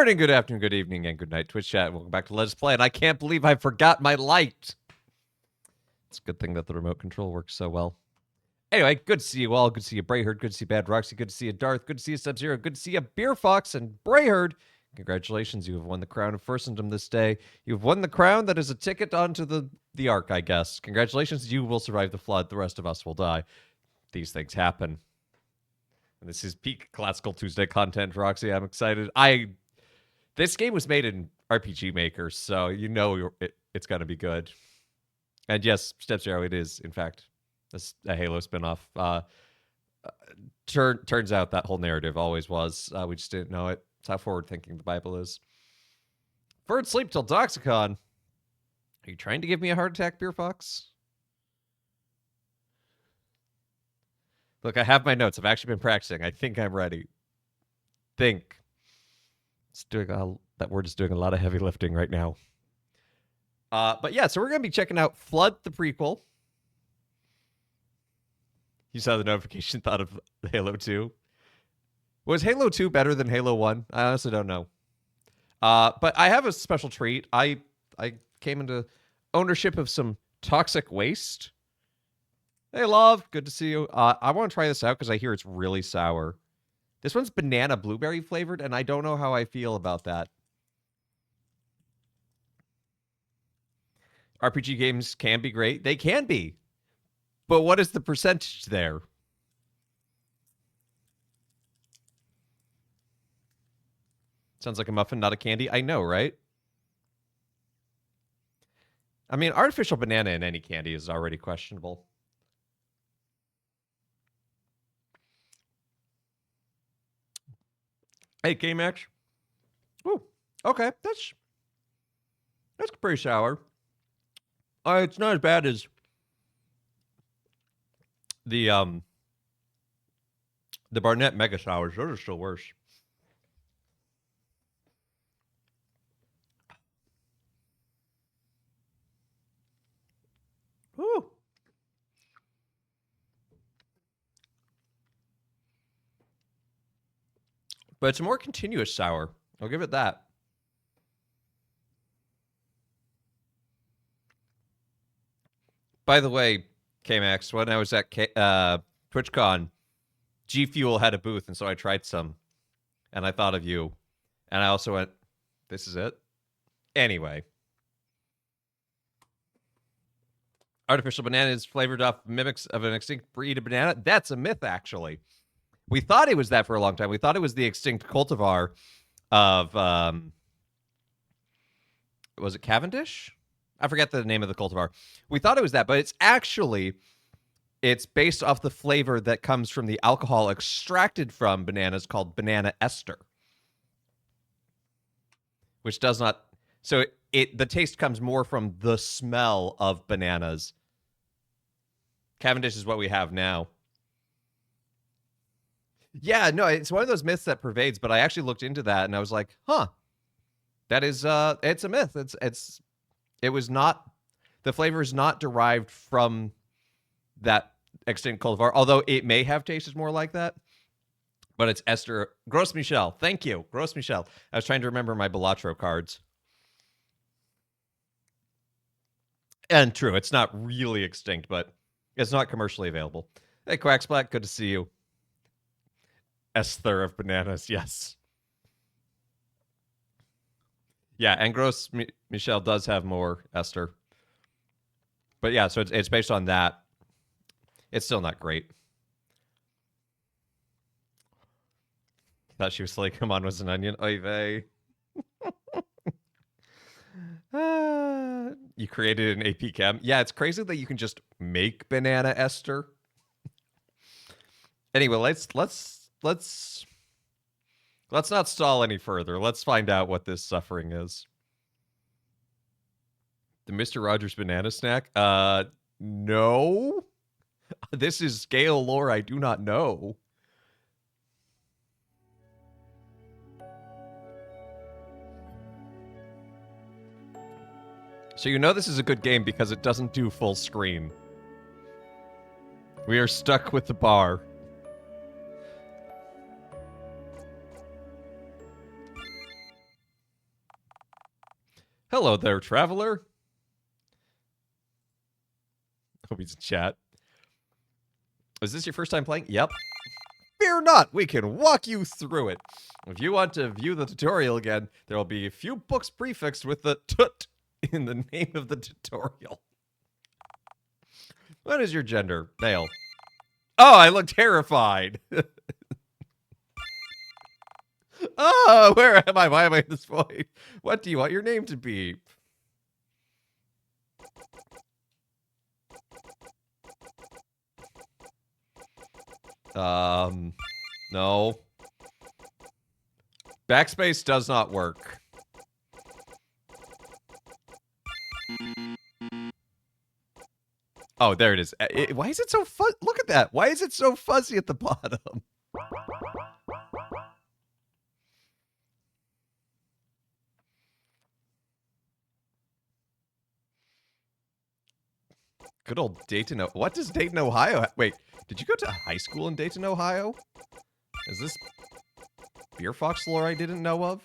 morning, good afternoon, good evening, and good night, Twitch chat. Welcome back to Let's Play, and I can't believe I forgot my light. It's a good thing that the remote control works so well. Anyway, good to see you all. Good to see you, Brayherd. Good to see you, Bad Roxy. Good to see you, Darth. Good to see you, Sub-Zero. Good to see you, Beer Fox and Brayherd. Congratulations, you have won the crown of Firstendom this day. You've won the crown that is a ticket onto the Ark, I guess. Congratulations, you will survive the flood. The rest of us will die. These things happen. And this is peak Classical Tuesday content, Roxy. I'm excited. This game was made in RPG Maker, so you know it's going to be good. And yes, Step Zero, it is, in fact, a Halo spinoff. Turns out that whole narrative always was. We just didn't know it. It's how forward-thinking the Bible is. Bird sleep till Doxicon. Are you trying to give me a heart attack, Beer Fox? Look, I have my notes. I've actually been practicing. I think I'm ready. Think. That word is doing a lot of heavy lifting right now. But yeah, so we're going to be checking out Flood, the prequel. You saw the notification, thought of Halo 2. Was Halo 2 better than Halo 1? I honestly don't know. But I have a special treat. I came into ownership of some toxic waste. Hey, love. Good to see you. I want to try this out because I hear it's really sour. This one's banana blueberry flavored, and I don't know how I feel about that. RPG games can be great. They can be. But what is the percentage there? Sounds like a muffin, not a candy. I know, right? I mean, artificial banana in any candy is already questionable. Hey, K-Max. Ooh, okay. That's pretty sour. It's not as bad as the Barnett Mega Sours. Those are still worse. Ooh. But it's a more continuous sour. I'll give it that. By the way, K-Max, when I was at TwitchCon, G Fuel had a booth, and so I tried some. And I thought of you. And I also went, this is it? Anyway. Artificial banana is flavored off mimics of an extinct breed of banana. That's a myth, actually. We thought it was that for a long time. We thought it was the extinct cultivar of, was it Cavendish? I forget the name of the cultivar. We thought it was that, but it's based off the flavor that comes from the alcohol extracted from bananas called banana ester. Which does not... So the taste comes more from the smell of bananas. Cavendish is what we have now. Yeah, no, it's one of those myths that pervades, but I actually looked into that and I was like, huh. That is it's a myth. It was not, the flavor is not derived from that extinct cultivar, although it may have tasted more like that. But it's ester. Gros Michel. Thank you. Gros Michel. I was trying to remember my Balatro cards. And true, it's not really extinct, but it's not commercially available. Hey, Quacks Black, good to see you. Ester of bananas, yes. Yeah, and Gros Michel does have more ester. But yeah, so it's based on that. It's still not great. Thought she was like, come on, was an onion. Oy vey. You created an AP Chem. Yeah, it's crazy that you can just make banana ester. Anyway, let's not stall any further. Let's find out what this suffering is. The Mr. Rogers banana snack? No. This is scale lore I do not know. So you know this is a good game because it doesn't do full screen. We are stuck with the bar. Hello there, traveler. Hope he's in chat. Is this your first time playing? Yep. Fear not, we can walk you through it. If you want to view the tutorial again, there will be a few books prefixed with the tut in the name of the tutorial. What is your gender? Male. Oh, I look terrified. Oh, where am I? Why am I in this void? What do you want your name to be? No. Backspace does not work. Oh, there it is. Why is it so fuzzy? Look at that. Why is it so fuzzy at the bottom? Good old Dayton. What does Dayton, Ohio? Wait, did you go to high school in Dayton, Ohio? Is this Beer Fox lore I didn't know of?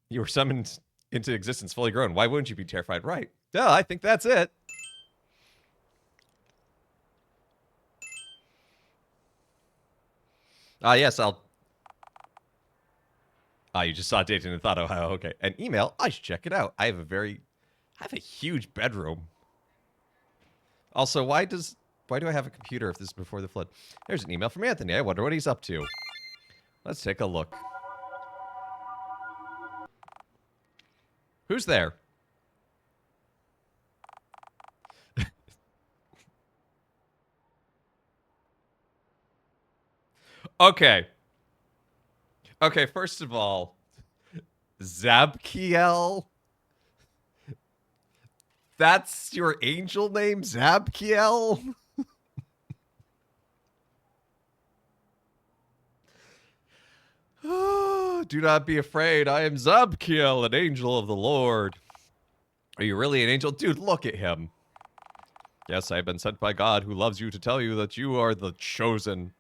You were summoned into existence fully grown. Why wouldn't you be terrified? Right. Yeah, I think that's it. Yes, I'll... you just saw Dayton and thought, Ohio, okay. An email? I should check it out. I have a huge bedroom. Also, why do I have a computer if this is before the flood? There's an email from Anthony. I wonder what he's up to. Let's take a look. Who's there? Okay. Okay, first of all, Zabkiel? That's your angel name, Zabkiel? Do not be afraid. I am Zabkiel, an angel of the Lord. Are you really an angel? Dude, look at him. Yes, I have been sent by God who loves you to tell you that you are the chosen.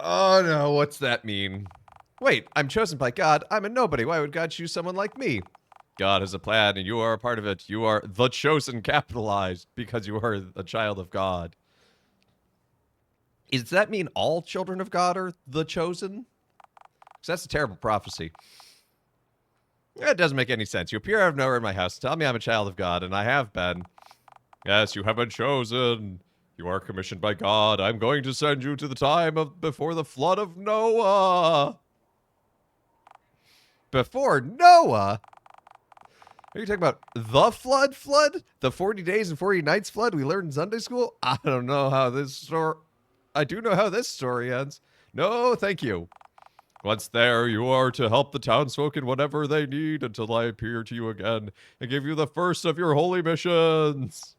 Oh no, what's that mean? Wait, I'm chosen by God. I'm a nobody. Why would God choose someone like me? God has a plan and you are a part of it. You are the chosen, capitalized, because you are a child of God. Does that mean all children of God are the chosen? Because that's a terrible prophecy. That doesn't make any sense. You appear out of nowhere in my house, tell me I'm a child of God, and I have been. Yes, you have been chosen. You are commissioned by God. I'm going to send you to the time of before the flood of Noah. Before Noah? Are you talking about the flood? The 40 days and 40 nights flood we learned in Sunday school? I don't know how this story... I do know how this story ends. No, thank you. Once there, you are to help the townsfolk in whatever they need until I appear to you again and give you the first of your holy missions.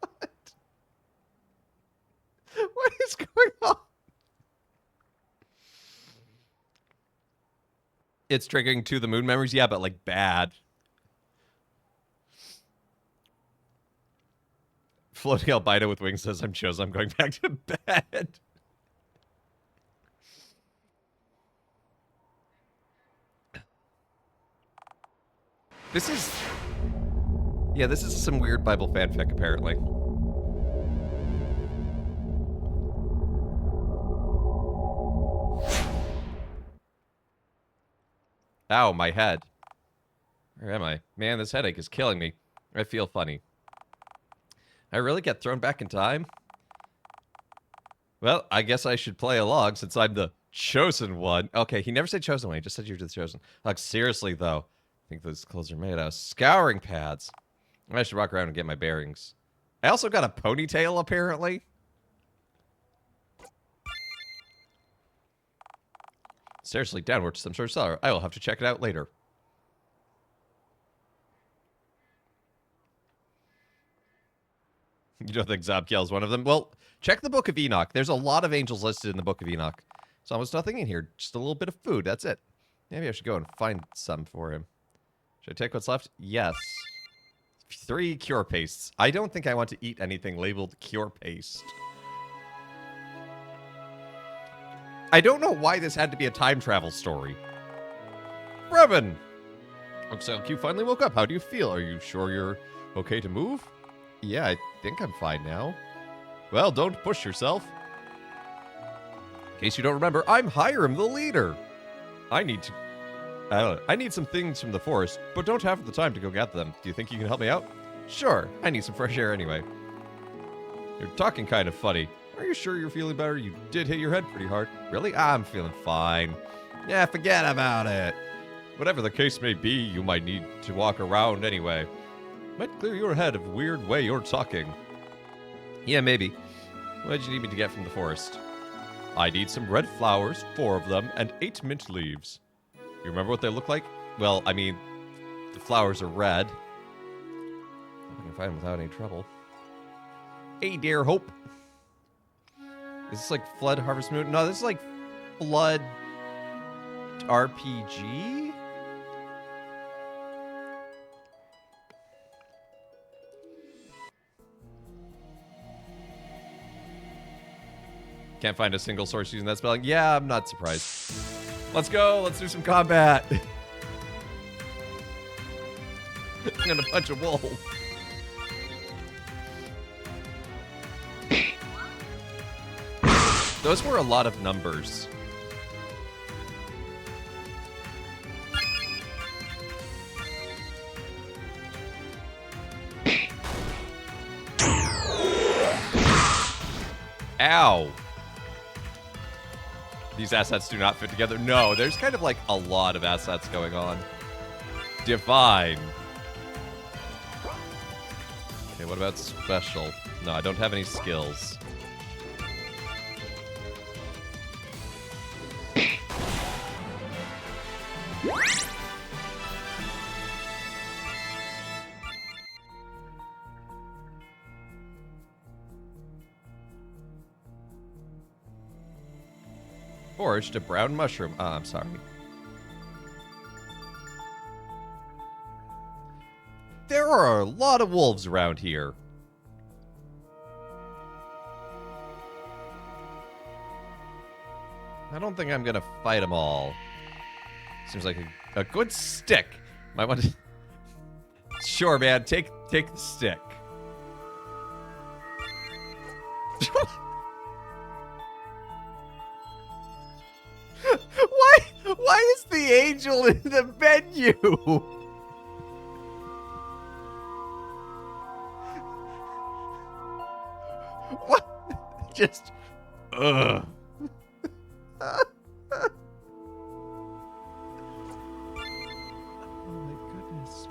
What? What is going on? It's triggering to the moon memories? Yeah, but like bad. Floating albino with wings says, I'm chosen. I'm going back to bed. This is... Yeah, this is some weird Bible fanfic, apparently. Ow, my head. Where am I? Man, this headache is killing me. I feel funny. I really get thrown back in time? Well, I guess I should play along since I'm the chosen one. Okay, he never said chosen one. He just said you're the chosen. Like, seriously, though. I think those clothes are made out of scouring pads. I should walk around and get my bearings. I also got a ponytail, apparently. Seriously, downward to some sort of cellar. I will have to check it out later. You don't think Zabkiel is one of them? Well, check the Book of Enoch. There's a lot of angels listed in the Book of Enoch. There's almost nothing in here. Just a little bit of food. That's it. Maybe I should go and find some for him. Should I take what's left? Yes. 3 cure pastes. I don't think I want to eat anything labeled cure paste. I don't know why this had to be a time travel story. Brevin! Looks like you finally woke up. How do you feel? Are you sure you're okay to move? Yeah, I think I'm fine now. Well, don't push yourself. In case you don't remember, I'm Hiram, the leader. I need some things from the forest, but don't have the time to go get them. Do you think you can help me out? Sure, I need some fresh air anyway. You're talking kind of funny. Are you sure you're feeling better? You did hit your head pretty hard. Really? I'm feeling fine. Yeah, forget about it. Whatever the case may be, you might need to walk around anyway. Might clear your head of a weird way you're talking. Yeah, maybe. What did you need me to get from the forest? I need some red flowers, 4 of them, and 8 mint leaves. You remember what they look like? Well, I mean, the flowers are red. I can find them without any trouble. Hey, dear Hope. Is this like Flood Harvest Moon? No, this is like Flood RPG? Can't find a single source using that spelling. Yeah, I'm not surprised. Let's go. Let's do some combat. I'm gonna punch a wolf. Those were a lot of numbers. Ow. These assets do not fit together. No, there's kind of like a lot of assets going on. Divine. Okay, what about special? No, I don't have any skills. Foraged a brown mushroom. I'm sorry. There are a lot of wolves around here. I don't think I'm gonna fight them all. Seems like a good stick. Might want to... Sure, man. Take the stick. Why is the angel in the menu? What? Just, ugh. Oh my goodness.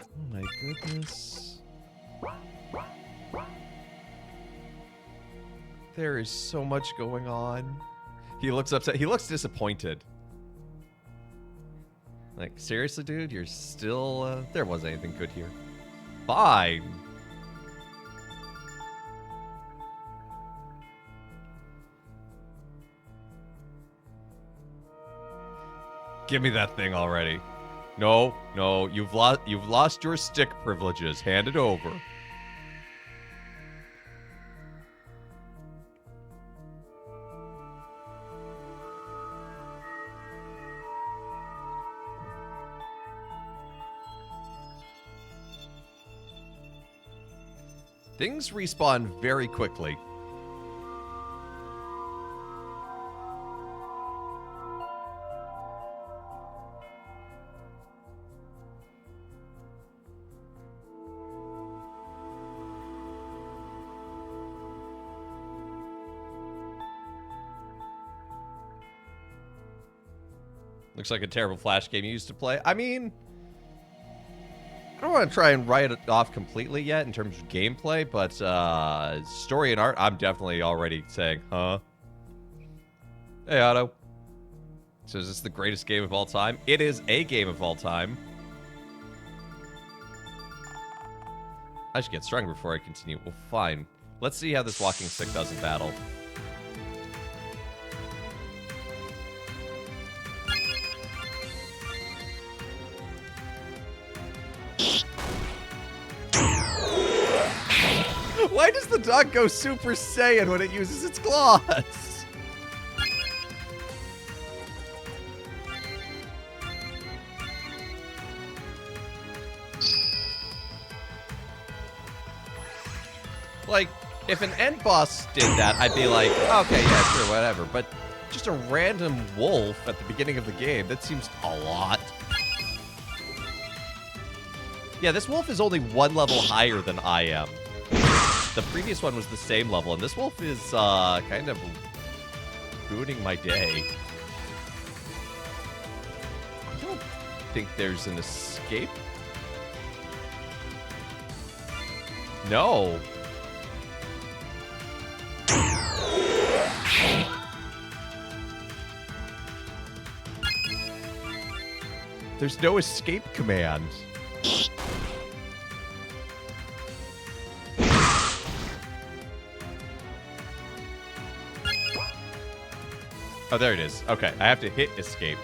Oh my goodness. There is so much going on. He looks upset. He looks disappointed. Like, seriously, dude? You're still... there wasn't anything good here. Fine. Give me that thing already. No, no. You've lost your stick privileges. Hand it over. Things respawn very quickly. Looks like a terrible Flash game you used to play. I mean... I don't want to try and write it off completely yet in terms of gameplay, but story and art, I'm definitely already saying, huh? Hey, Otto. So is this the greatest game of all time? It is a game of all time. I should get stronger before I continue. Well, fine. Let's see how this walking stick does in battle. the dog go Super Saiyan when it uses its claws? Like, if an end boss did that, I'd be like, okay, yeah, sure, whatever. But just a random wolf at the beginning of the game, that seems a lot. Yeah, this wolf is only one level higher than I am. The previous one was the same level, and this wolf is kind of ruining my day. I don't think there's an escape. No. There's no escape command. Oh, there it is. Okay, I have to hit escape.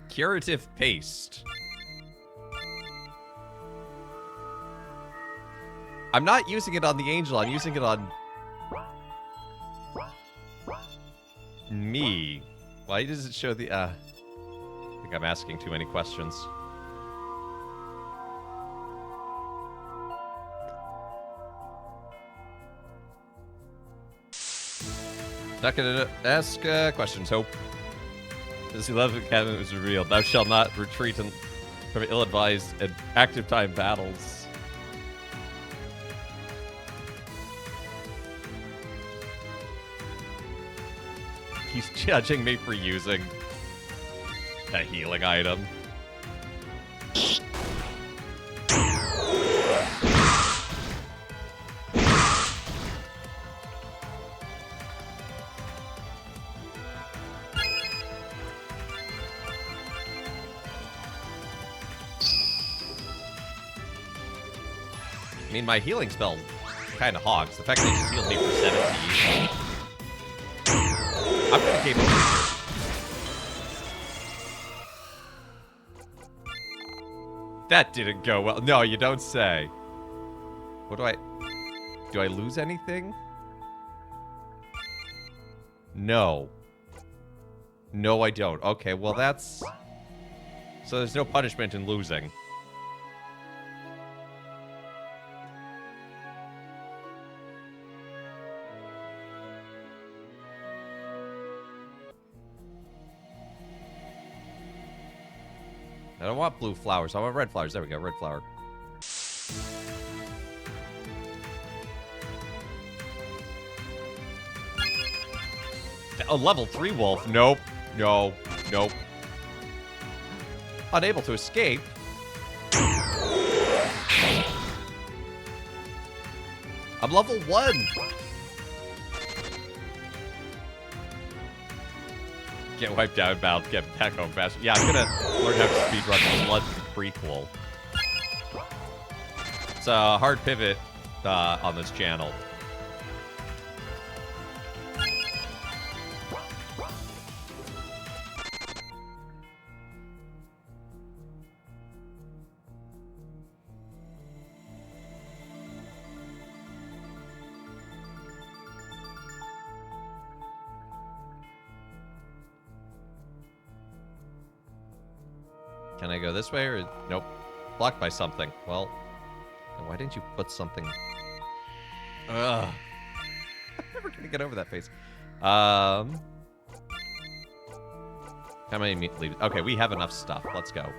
Curative paste. I'm not using it on the angel, I'm using it on me. Why does it show the, I think I'm asking too many questions. Not gonna ask questions, Hope. This 11th canon is revealed. Thou shalt not retreat from ill-advised and active time battles. He's judging me for using a healing item. I mean, my healing spell kind of hogs. The fact that he just healed me for 17. I'm gonna game over here. That didn't go well. No, you don't say. What do I... Do I lose anything? No. No, I don't. Okay, well that's... So there's no punishment in losing. I don't want blue flowers. I want red flowers. There we go. Red flower. A level 3 wolf. Nope. No. Nope. Unable to escape. I'm level 1. Get wiped out, bound, get back home fast. Yeah, I'm gonna learn how to speedrun Blood Prequel. It's a hard pivot on this channel. Can I go this way or... Nope. Blocked by something. Well, why didn't you put something... Ugh. I'm never gonna get over that face. How many leaves? Okay, we have enough stuff. Let's go.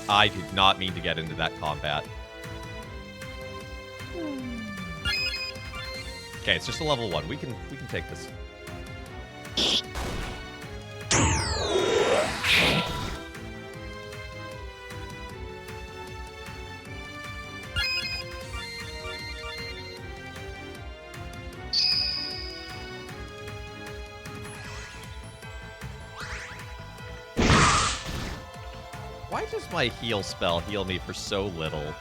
I did not mean to get into that combat. Okay, it's just a level 1. We can take this. Why Why does my heal spell heal me for so little?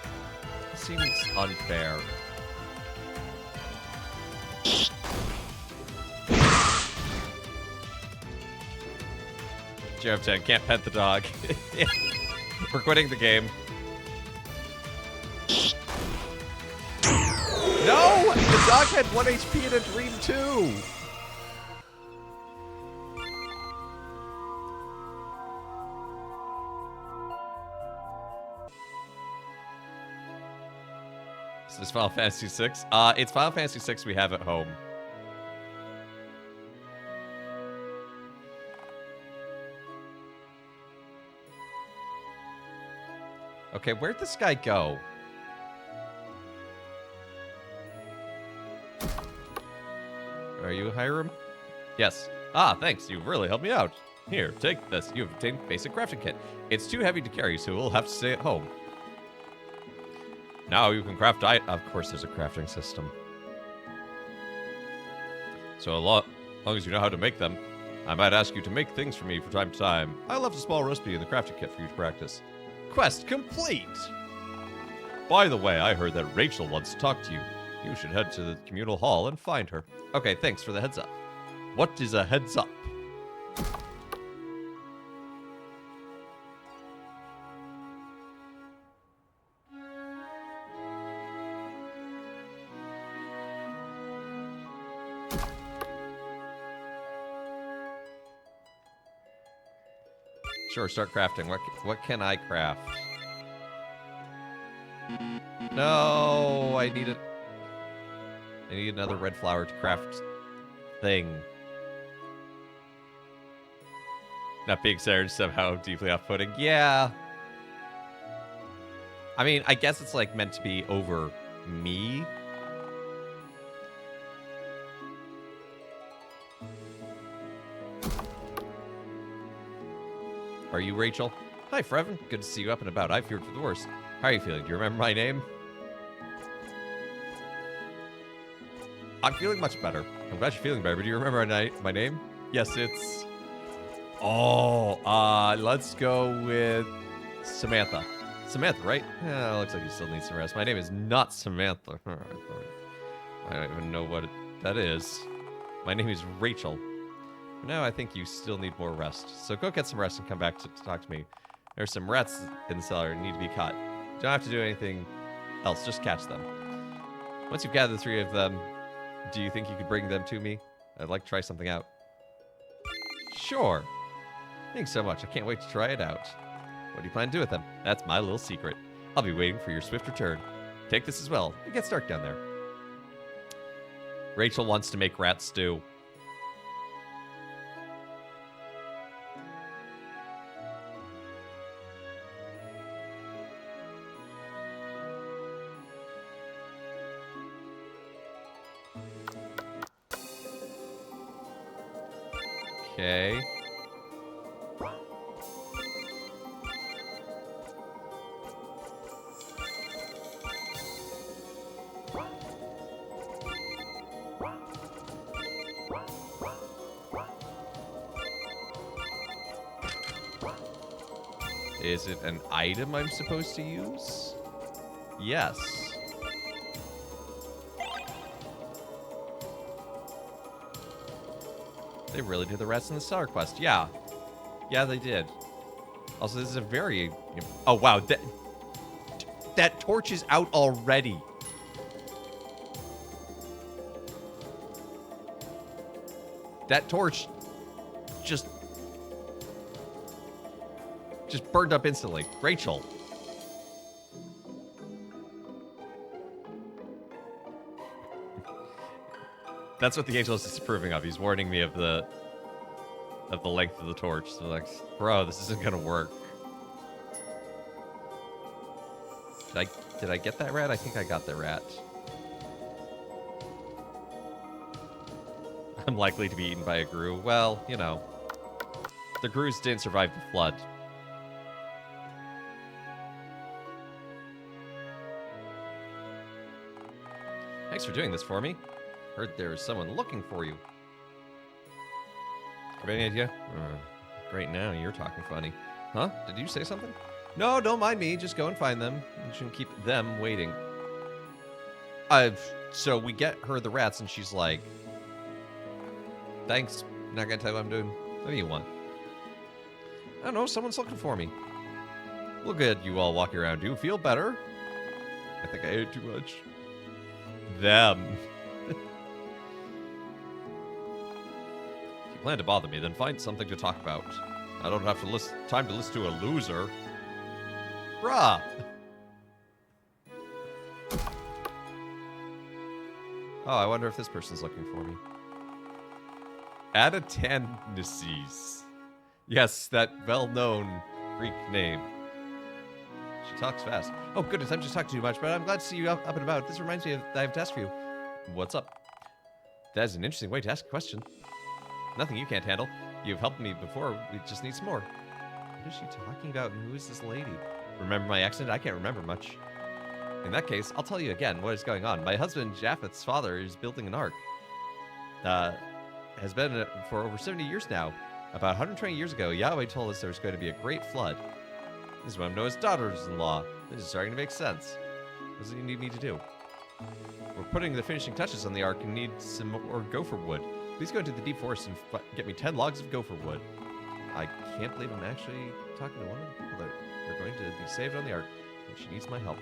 It seems unfair. Sheriff 10 can't pet the dog. We're quitting the game. No! The dog had 1 HP in a dream too! Is this Final Fantasy VI? It's Final Fantasy VI we have at home. Okay, where'd this guy go? Are you Hiram? Yes. Ah, thanks. You've really helped me out. Here, take this. You've obtained basic crafting kit. It's too heavy to carry, so we'll have to stay at home. Now you can craft Of course there's a crafting system. So as long as you know how to make them, I might ask you to make things for me from time to time. I left a small recipe in the crafting kit for you to practice. Quest complete! By the way, I heard that Rachel wants to talk to you. You should head to the communal hall and find her. Okay, thanks for the heads up. What is a heads up? Sure, start crafting. What can I craft? No, I need another red flower to craft thing. Not being Sarge somehow deeply off-putting. Yeah. I mean, I guess it's like meant to be over me. Are you Rachel? Hi, Freven. Good to see you up and about. I feared for the worst. How are you feeling? Do you remember my name? I'm feeling much better. I'm glad you're feeling better. But do you remember my name? Yes, it's... Oh, let's go with Samantha. Samantha, right? Yeah, looks like you still need some rest. My name is not Samantha. I don't even know what that is. My name is Rachel. No, I think you still need more rest. So go get some rest and come back to talk to me. There's some rats in the cellar and need to be caught. You don't have to do anything else, just catch them. Once you've gathered 3 of them, do you think you could bring them to me? I'd like to try something out. Sure. Thanks so much. I can't wait to try it out. What do you plan to do with them? That's my little secret. I'll be waiting for your swift return. Take this as well. It gets dark down there. Rachel wants to make rat stew. Okay. Is it an item I'm supposed to use? Yes. They really did the rest in the cellar quest. Yeah. Yeah, they did. Also, this is a very... Oh, wow. That torch is out already. That torch just burned up instantly. Rachel. That's what the angel is disapproving of. He's warning me of the length of the torch. So like, bro, this isn't gonna work. Did I get that rat? I think I got the rat. I'm likely to be eaten by a grue. Well, you know, the grues didn't survive the flood. Thanks for doing this for me. Heard there is someone looking for you. Have any idea? Great, now you're talking funny. Huh? Did you say something? No, don't mind me. Just go and find them. You shouldn't keep them waiting. So we get her the rats, and she's like, thanks. Not gonna tell you what I'm doing. What do you want? I don't know. Someone's looking for me. Look at you all walking around. Do you feel better? I think I ate too much. Them. If you plan to bother me, then find something to talk about. I don't have time to listen to a loser. Bruh. Oh, I wonder if this person's looking for me. Adatannesis. Yes, that well-known Greek name. She talks fast. Oh, goodness, I'm just talking too much, but I'm glad to see you up and about. This reminds me of that I have a task for you. What's up? That is an interesting way to ask a question. Nothing you can't handle. You've helped me before. We just need some more. What is she talking about, and who is this lady? Remember my accident? I can't remember much. In that case, I'll tell you again what is going on. My husband, Japheth's father, is building an ark. Has been for over 70 years now. About 120 years ago, Yahweh told us there was going to be a great flood. This is what I'm known as daughters-in-law. This is starting to make sense. What does he need me to do? We're putting the finishing touches on the ark and need some more gopher wood. Please go into the deep forest and get me 10 logs of gopher wood. I can't believe I'm actually talking to one of the people that are going to be saved on the ark. And she needs my help.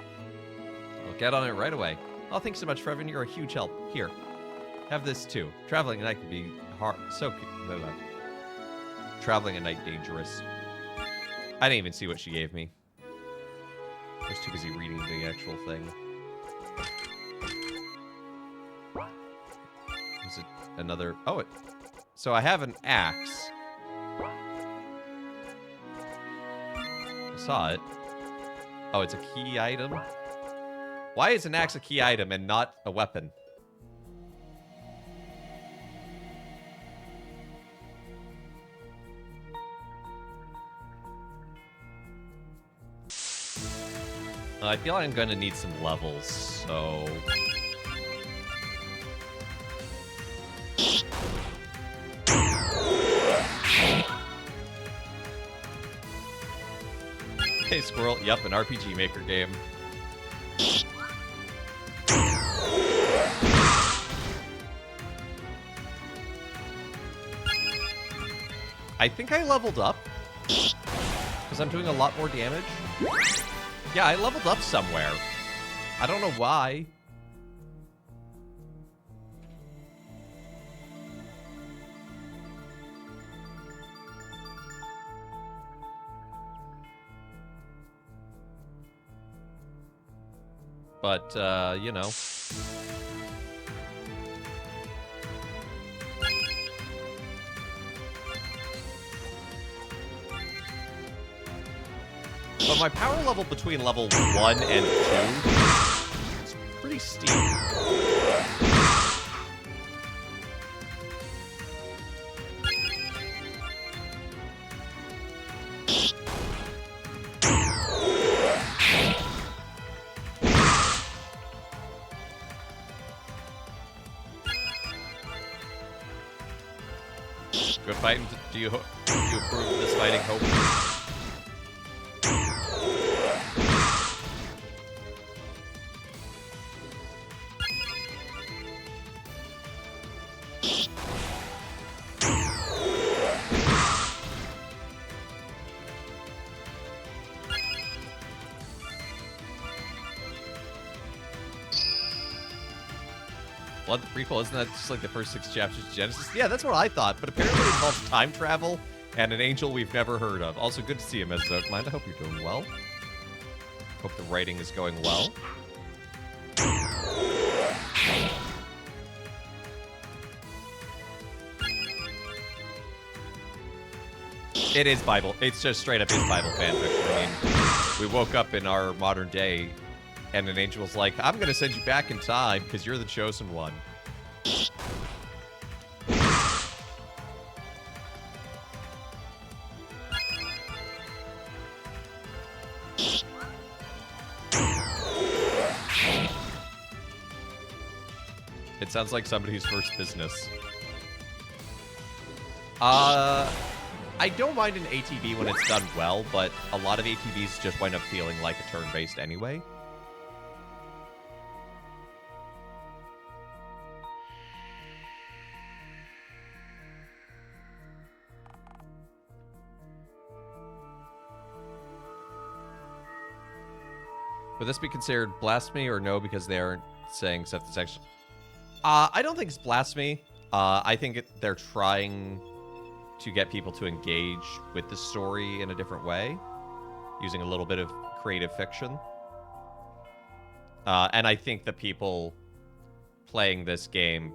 I'll get on it right away. Oh, thanks so much, Frevin. You're a huge help. Here. Have this, too. Traveling at night can be hard. Traveling at night dangerous. I didn't even see what she gave me. I was too busy reading the actual thing. Is it another... Oh, it... So I have an axe. I saw it. Oh, it's a key item? Why is an axe a key item and not a weapon? I feel like I'm going to need some levels, so... Hey, Squirrel. Yep, an RPG Maker game. I think I leveled up. Because I'm doing a lot more damage. Yeah, I leveled up somewhere. I don't know why. But, you know. But my power level between level 1 and 2 is pretty steep. Good fighting. Do you approve of this fighting, Hope? Blood the Prequel, isn't that just like the first 6 chapters of Genesis? Yeah, that's what I thought, but apparently it involves time travel and an angel we've never heard of. Also, good to see you, Mesozoic. I hope you're doing well. Hope the writing is going well. It is Bible. It's just straight up is Bible fanfiction. I mean, we woke up in our modern day and an angel was like, I'm going to send you back in time because you're the chosen one. It sounds like somebody's first business. I I don't mind an ATB when it's done well, but a lot of ATBs just wind up feeling like a turn-based anyway. Would this be considered blasphemy or no because they aren't saying stuff that's actually... I don't think it's blasphemy. I think they're trying to get people to engage with the story in a different way, using a little bit of creative fiction. And I think the people playing this game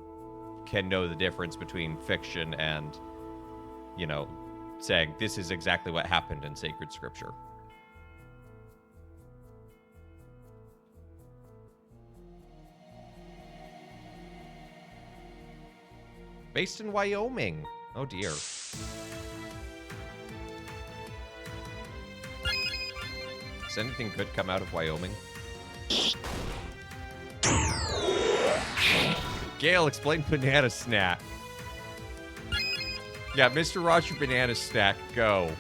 can know the difference between fiction and, you know, saying this is exactly what happened in sacred scripture. Based in Wyoming. Oh dear. Does anything good come out of Wyoming? Gail, explain banana snack. Yeah, Mr. Roger Banana Snack, go.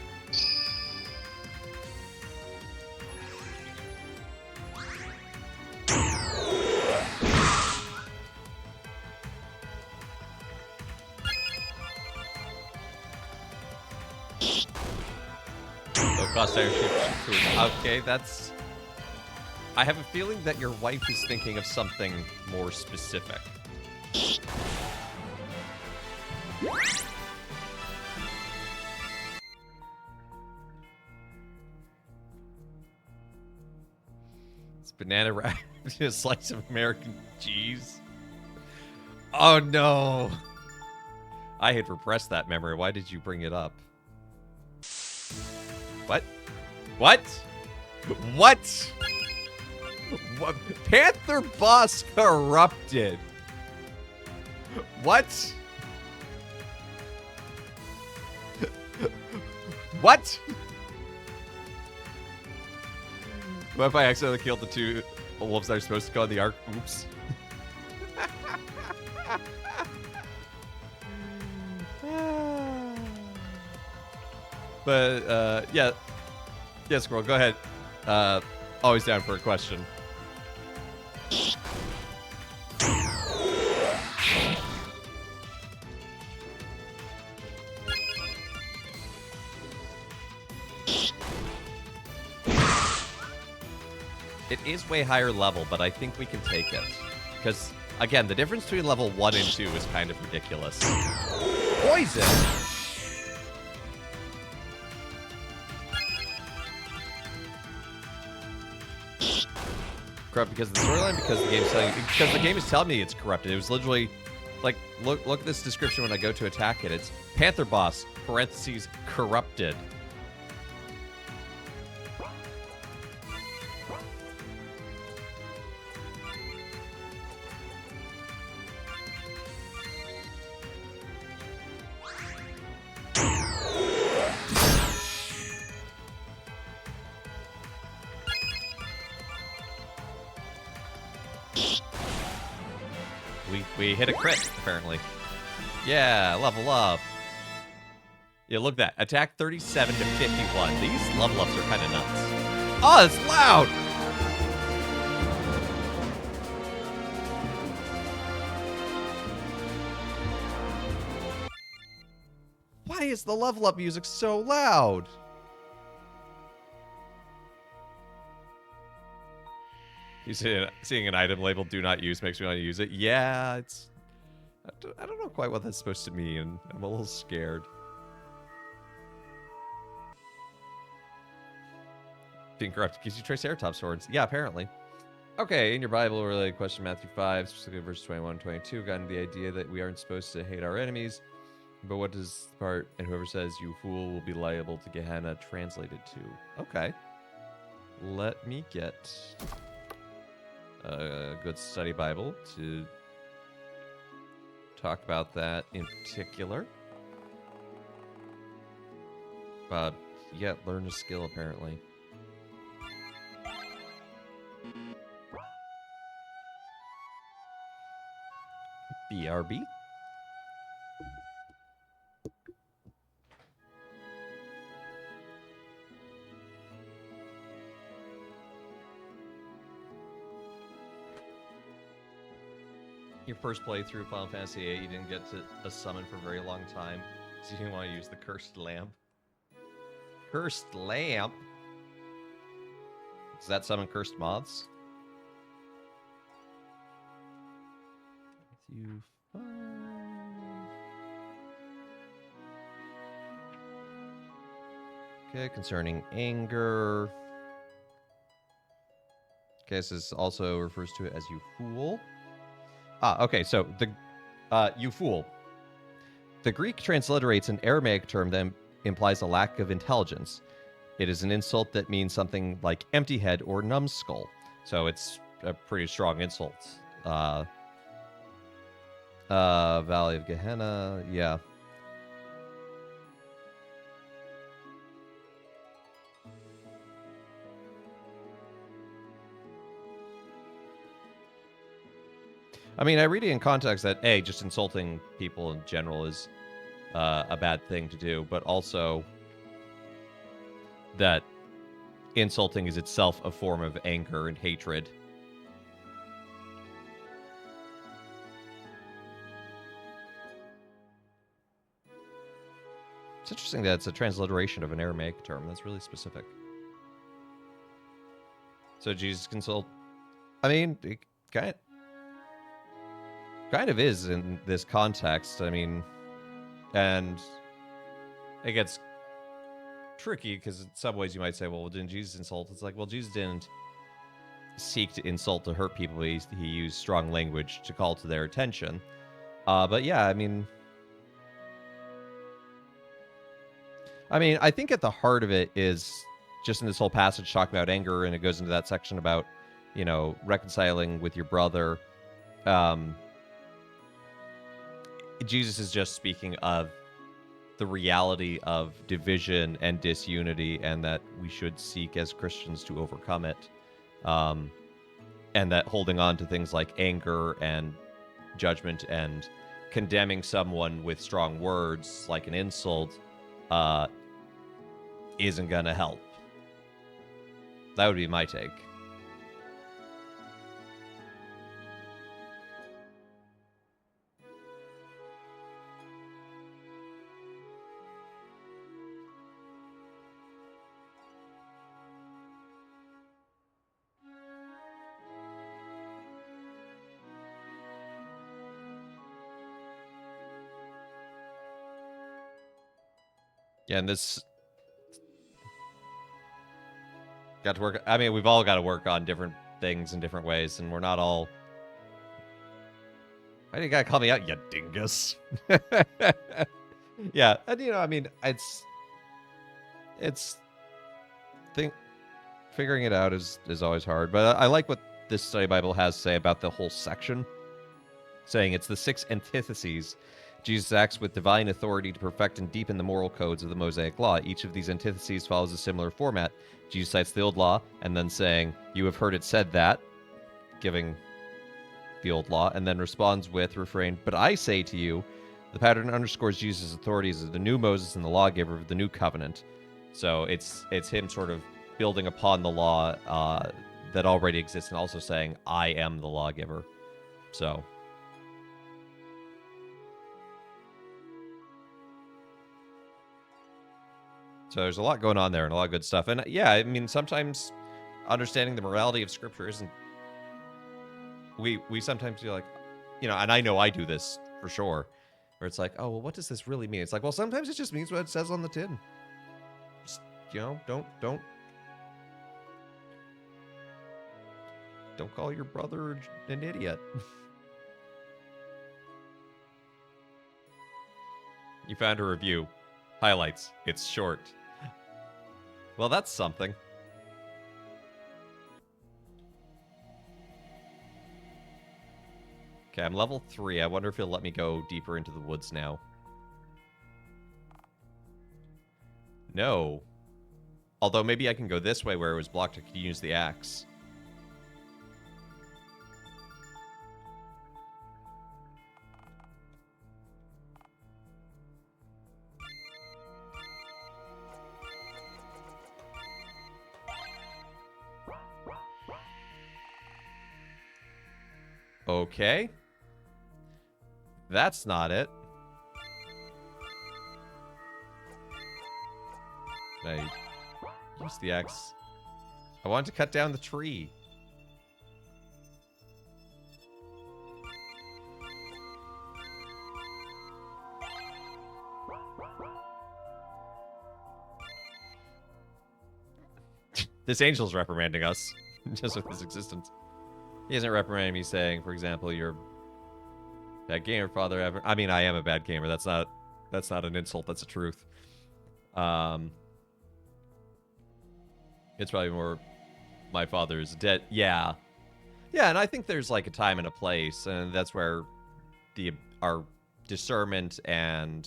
Low-cost Irish food. Okay, that's... I have a feeling that your wife is thinking of something more specific. It's banana wrapped in a slice of American cheese. Oh no! I had repressed that memory. Why did you bring it up? What? What? What? What? Panther boss corrupted. What? What? What if I accidentally killed the two wolves that are supposed to go on the ark? Oops. But, yeah. Yeah, Squirrel, go ahead. Always down for a question. It is way higher level, but I think we can take it. Because, again, the difference between level 1 and 2 is kind of ridiculous. Poison! Corrupt because of the storyline, because the game's telling, because the game is telling me it's corrupted. It was literally like, look at this description when I go to attack it. It's Panther boss, parentheses, corrupted. We hit a crit, apparently. Yeah, level up. Yeah, look at that. Attack 37 to 51. These level ups are kind of nuts. Oh, it's loud! Why is the level up music so loud? You seeing an item labeled "Do Not Use" makes me want to use it. Yeah, it's... I don't know quite what that's supposed to mean. I'm a little scared. Being corrupted gives you Triceratops swords. Yeah, apparently. Okay, in your Bible, related question, Matthew 5, specifically verse 21 and 22, got into the idea that we aren't supposed to hate our enemies. But what does the part, and whoever says, "You fool," will be liable to Gehenna translated to? Okay. Let me get a good study Bible to talk about that in particular. Yeah, learn a skill apparently. BRB. your first playthrough Final Fantasy VIII, you didn't get to a summon for a very long time, so you didn't want to use the Cursed Lamp. Cursed Lamp? Does that summon cursed moths? Matthew 5. Okay, concerning anger. Okay, this also refers to it as you fool. Okay, so the you fool. The Greek transliterates an Aramaic term that implies a lack of intelligence. It is an insult that means something like empty head or numbskull. So it's a pretty strong insult. Valley of Gehenna, yeah. I mean, I read it in context that, A, just insulting people in general is a bad thing to do, but also that insulting is itself a form of anger and hatred. It's interesting that it's a transliteration of an Aramaic term. That's really specific. So Jesus consult. I mean, it kind of is in this context. I mean, and it gets tricky because in some ways you might say, well, didn't Jesus insult? It's like, well, Jesus didn't seek to insult to hurt people. He used strong language to call to their attention. But yeah, I mean, I think at the heart of it is just in this whole passage talking about anger, and it goes into that section about, you know, reconciling with your brother. Jesus is just speaking of the reality of division and disunity, and that we should seek as Christians to overcome it. And that holding on to things like anger and judgment and condemning someone with strong words, like an insult, isn't gonna help. That would be my take. Yeah, and this got to work. I mean, we've all got to work on different things in different ways, and we're not all. Why do you gotta call me out, you dingus? Yeah, and you know, I mean, it's figuring it out is always hard. But I like what this study Bible has to say about the whole section, saying it's the 6 antitheses. Jesus acts with divine authority to perfect and deepen the moral codes of the Mosaic Law. Each of these antitheses follows a similar format. Jesus cites the old law, and then saying, "You have heard it said that," giving the old law, and then responds with refrain, "But I say to you." The pattern underscores Jesus' authority as the new Moses and the lawgiver of the new covenant. So it's him sort of building upon the law that already exists, and also saying, "I am the lawgiver." So there's a lot going on there and a lot of good stuff. And yeah, I mean, sometimes understanding the morality of Scripture isn't. We sometimes feel like, you know, and I know I do this for sure, where it's like, oh, well, what does this really mean? It's like, well, sometimes it just means what it says on the tin. Just, you know, don't call your brother an idiot. You found a review. Highlights. It's short. Well, that's something. Okay, I'm level 3. I wonder if it'll let me go deeper into the woods now. No. Although maybe I can go this way where it was blocked. I could use the axe. Okay. That's not it. Can I use the X? I want to cut down the tree. This angel's reprimanding us, just with his existence. He isn't reprimanding me saying, for example, you're a bad gamer, father ever. I mean, I am a bad gamer. That's not an insult. That's a truth. It's probably more my father is dead. Yeah. Yeah, and I think there's like a time and a place, and that's where our discernment and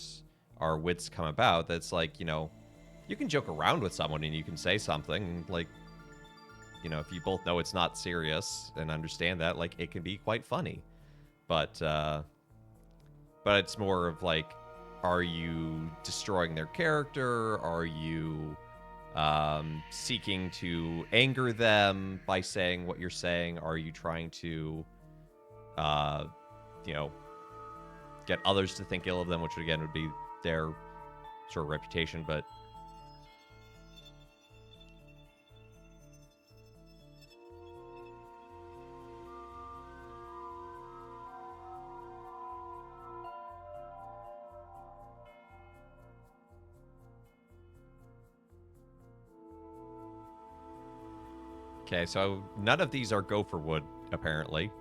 our wits come about. That's like, you know, you can joke around with someone and you can say something like, you know, if you both know it's not serious and understand that, like, it can be quite funny. But it's more of like, are you destroying their character? Are you seeking to anger them by saying what you're saying? Are you trying to, you know, get others to think ill of them, which again would be their sort of reputation, but okay, so none of these are gopher wood, apparently.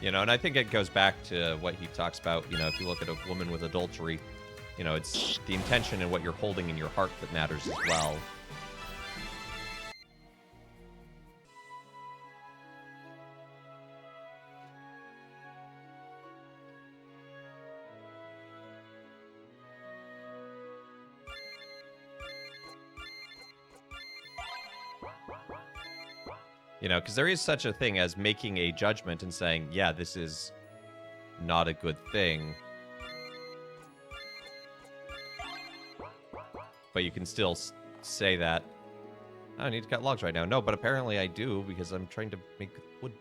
You know, and I think it goes back to what he talks about, you know, if you look at a woman with adultery, you know, it's the intention and what you're holding in your heart that matters as well. You know, because there is such a thing as making a judgment and saying, yeah, this is not a good thing. But you can still say that, I need to cut logs right now. No, but apparently I do because I'm trying to make wood.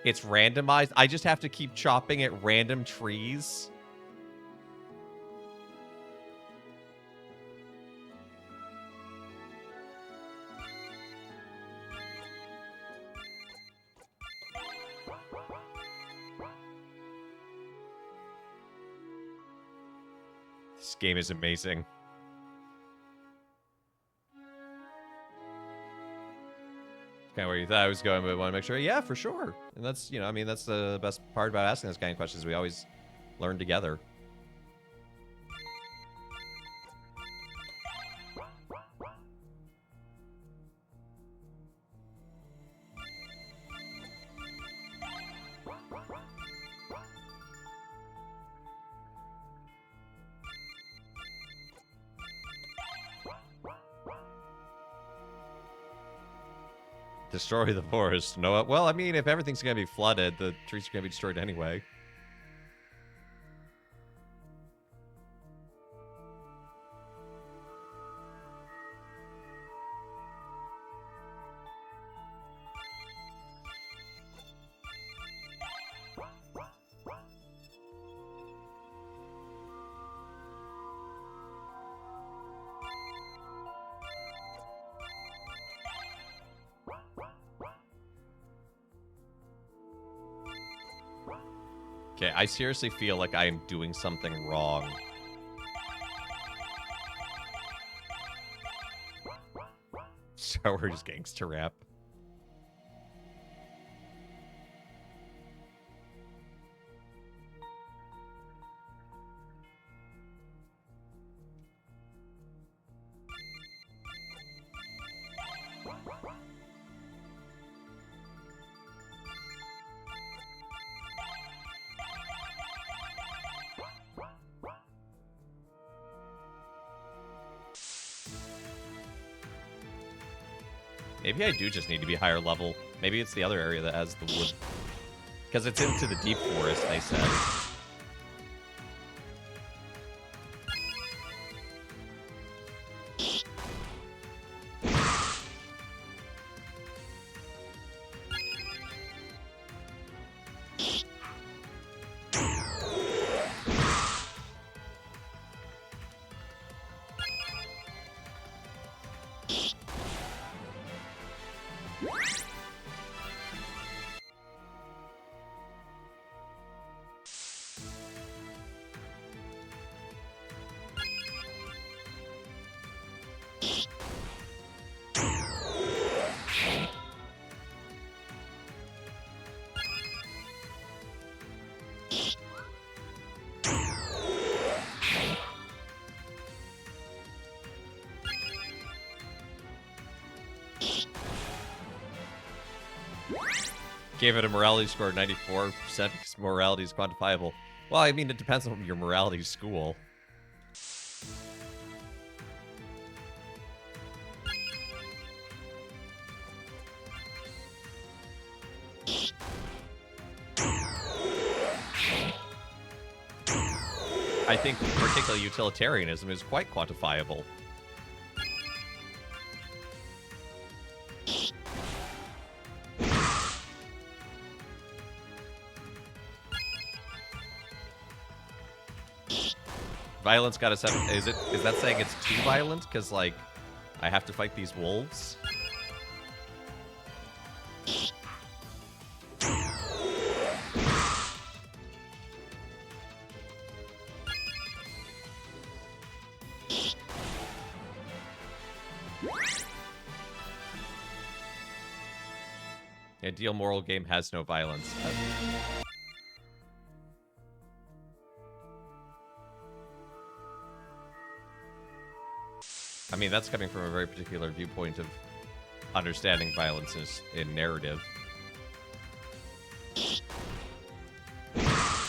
It's randomized. I just have to keep chopping at random trees. This game is amazing. Kind of where you thought I was going, but I want to make sure. Yeah, for sure. And that's, you know, I mean, that's the best part about asking this kind of questions. We always learn together. Destroy the forest. No, well, I mean, if everything's going to be flooded, the trees are going to be destroyed anyway. Okay, I seriously feel like I am doing something wrong. Star Wars gangster rap. Maybe I do just need to be higher level. Maybe it's the other area that has the wood. Because it's into the deep forest, they said. Gave it a morality score of 94% because morality is quantifiable. Well, I mean, it depends on your morality school. I think particularly utilitarianism is quite quantifiable. Violence got a 7. Is that saying it's too violent? Because, like, I have to fight these wolves? Ideal moral game has no violence. I mean, that's coming from a very particular viewpoint of understanding violence in narrative.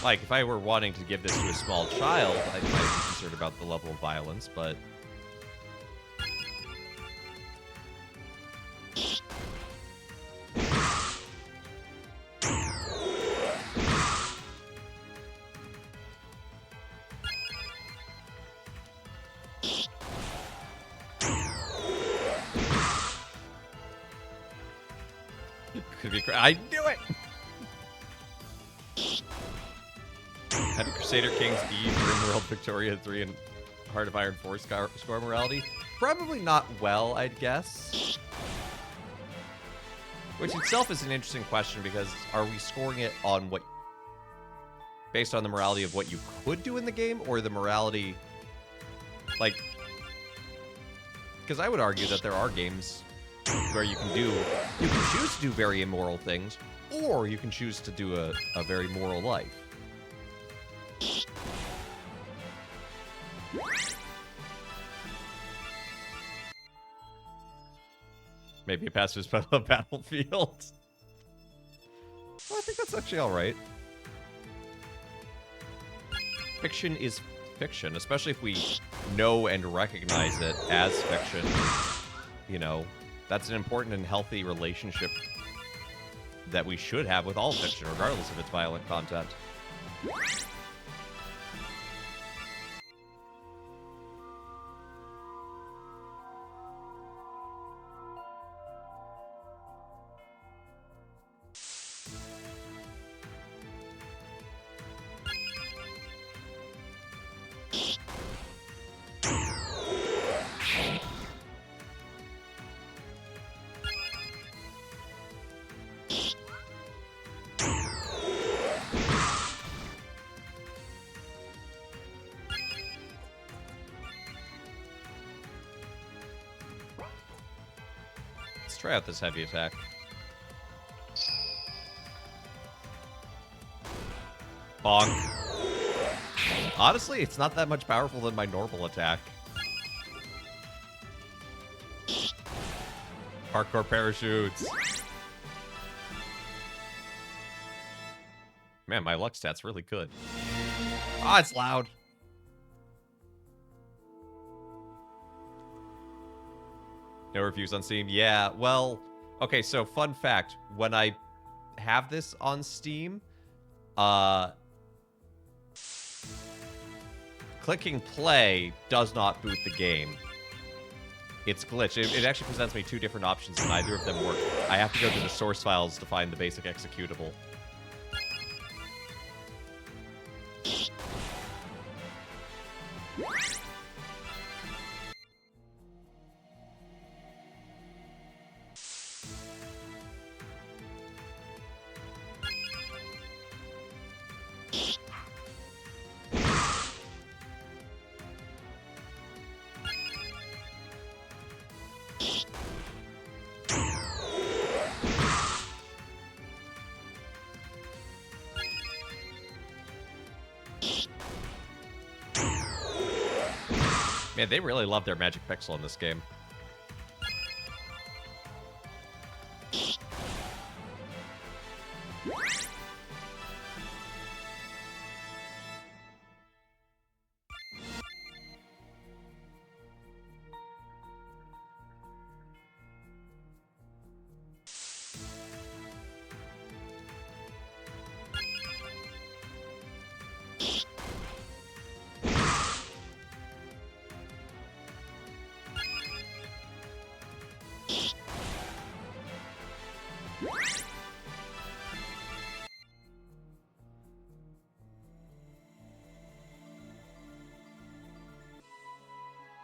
Like, if I were wanting to give this to a small child, I'd be concerned about the level of violence, but... Could be. I knew it! How do Crusader Kings Eve, Rimworld, Victoria 3, and Heart of Iron 4 score morality? Probably not well, I'd guess. Which itself is an interesting question, because are we scoring it on what... based on the morality of what you could do in the game, or the morality... like... because I would argue that there are games where you can choose to do very immoral things, or you can choose to do a very moral life. Maybe a pacifist battlefield. Well, I think that's actually alright. Fiction is fiction, especially if we know and recognize it as fiction. You know, that's an important and healthy relationship that we should have with all fiction, regardless of its violent content. Try out this heavy attack. Bonk. Honestly, it's not that much powerful than my normal attack. Hardcore parachutes. Man, my luck stat's really good. Ah, it's loud. No reviews on Steam. Yeah, well, okay, so fun fact. When I have this on Steam, clicking play does not boot the game. It's glitched. It actually presents me two different options, and neither of them work. I have to go to the source files to find the basic executable. Man, they really love their magic pixel in this game.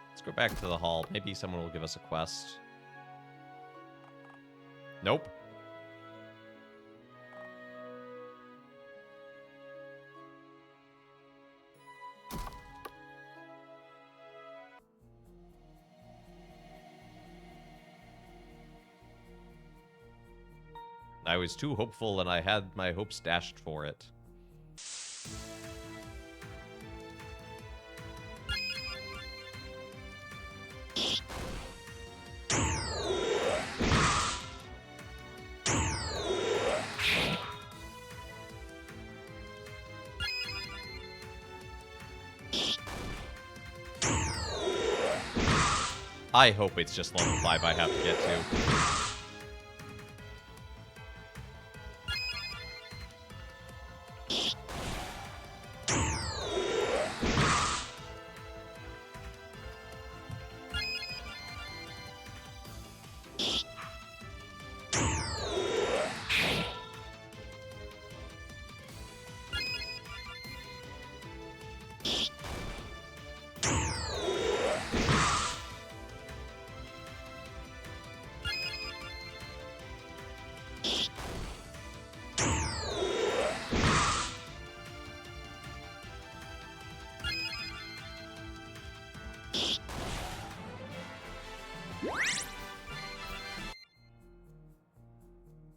Let's go back to the hall. Maybe someone will give us a quest. Nope. I was too hopeful, and I had my hopes dashed for it. I hope it's just level 5 I have to get to.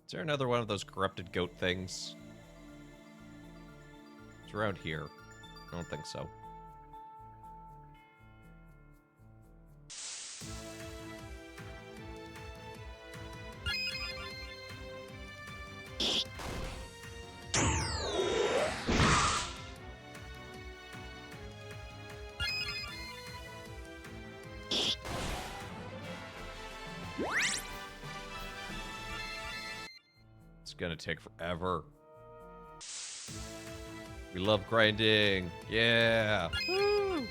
Is there another one of those corrupted goat things? It's around here. I don't think so. It's gonna take forever. We love grinding. Yeah. Woo.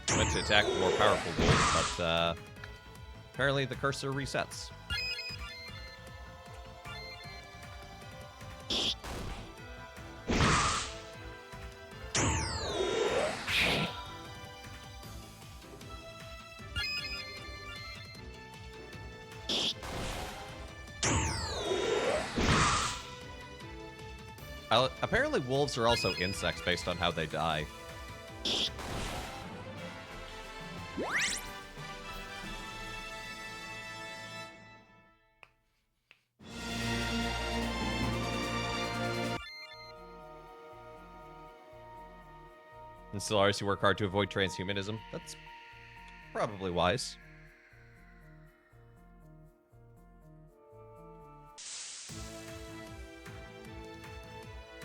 I meant to attack the more powerful wolf, but apparently the cursor resets. Apparently wolves are also insects based on how they die. And Stellaris, you work hard to avoid transhumanism. That's Probably wise.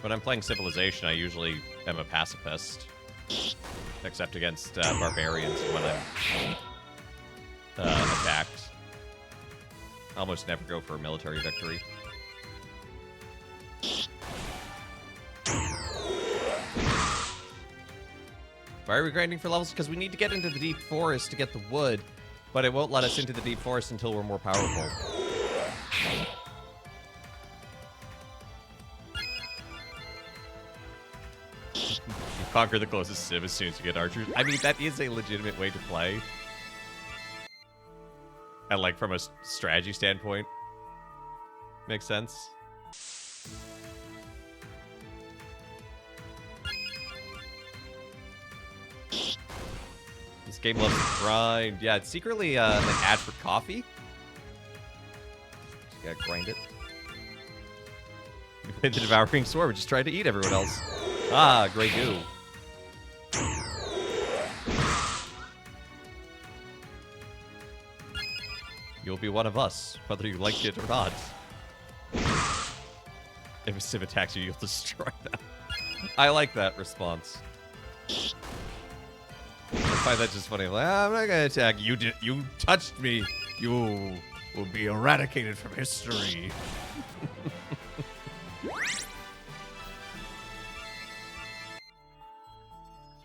When I'm playing Civilization, I usually am a pacifist. Except against barbarians when I'm attacked. I almost never go for a military victory. Why are we grinding for levels? Because we need to get into the deep forest to get the wood, but it won't let us into the deep forest until we're more powerful. You conquer the closest civ as soon as you get archers. I mean, that is a legitimate way to play. And like from a strategy standpoint, makes sense. This game loves to grind. Yeah, it's secretly an ad for coffee. Just gotta grind it. You played the Devouring Sword, just tried to eat everyone else. Ah, Grey Goo. You'll be one of us, whether you like it or not. If a civ attacks you, you'll destroy them. I like that response. I find that just funny. Like, I'm not gonna attack you. You touched me. You will be eradicated from history.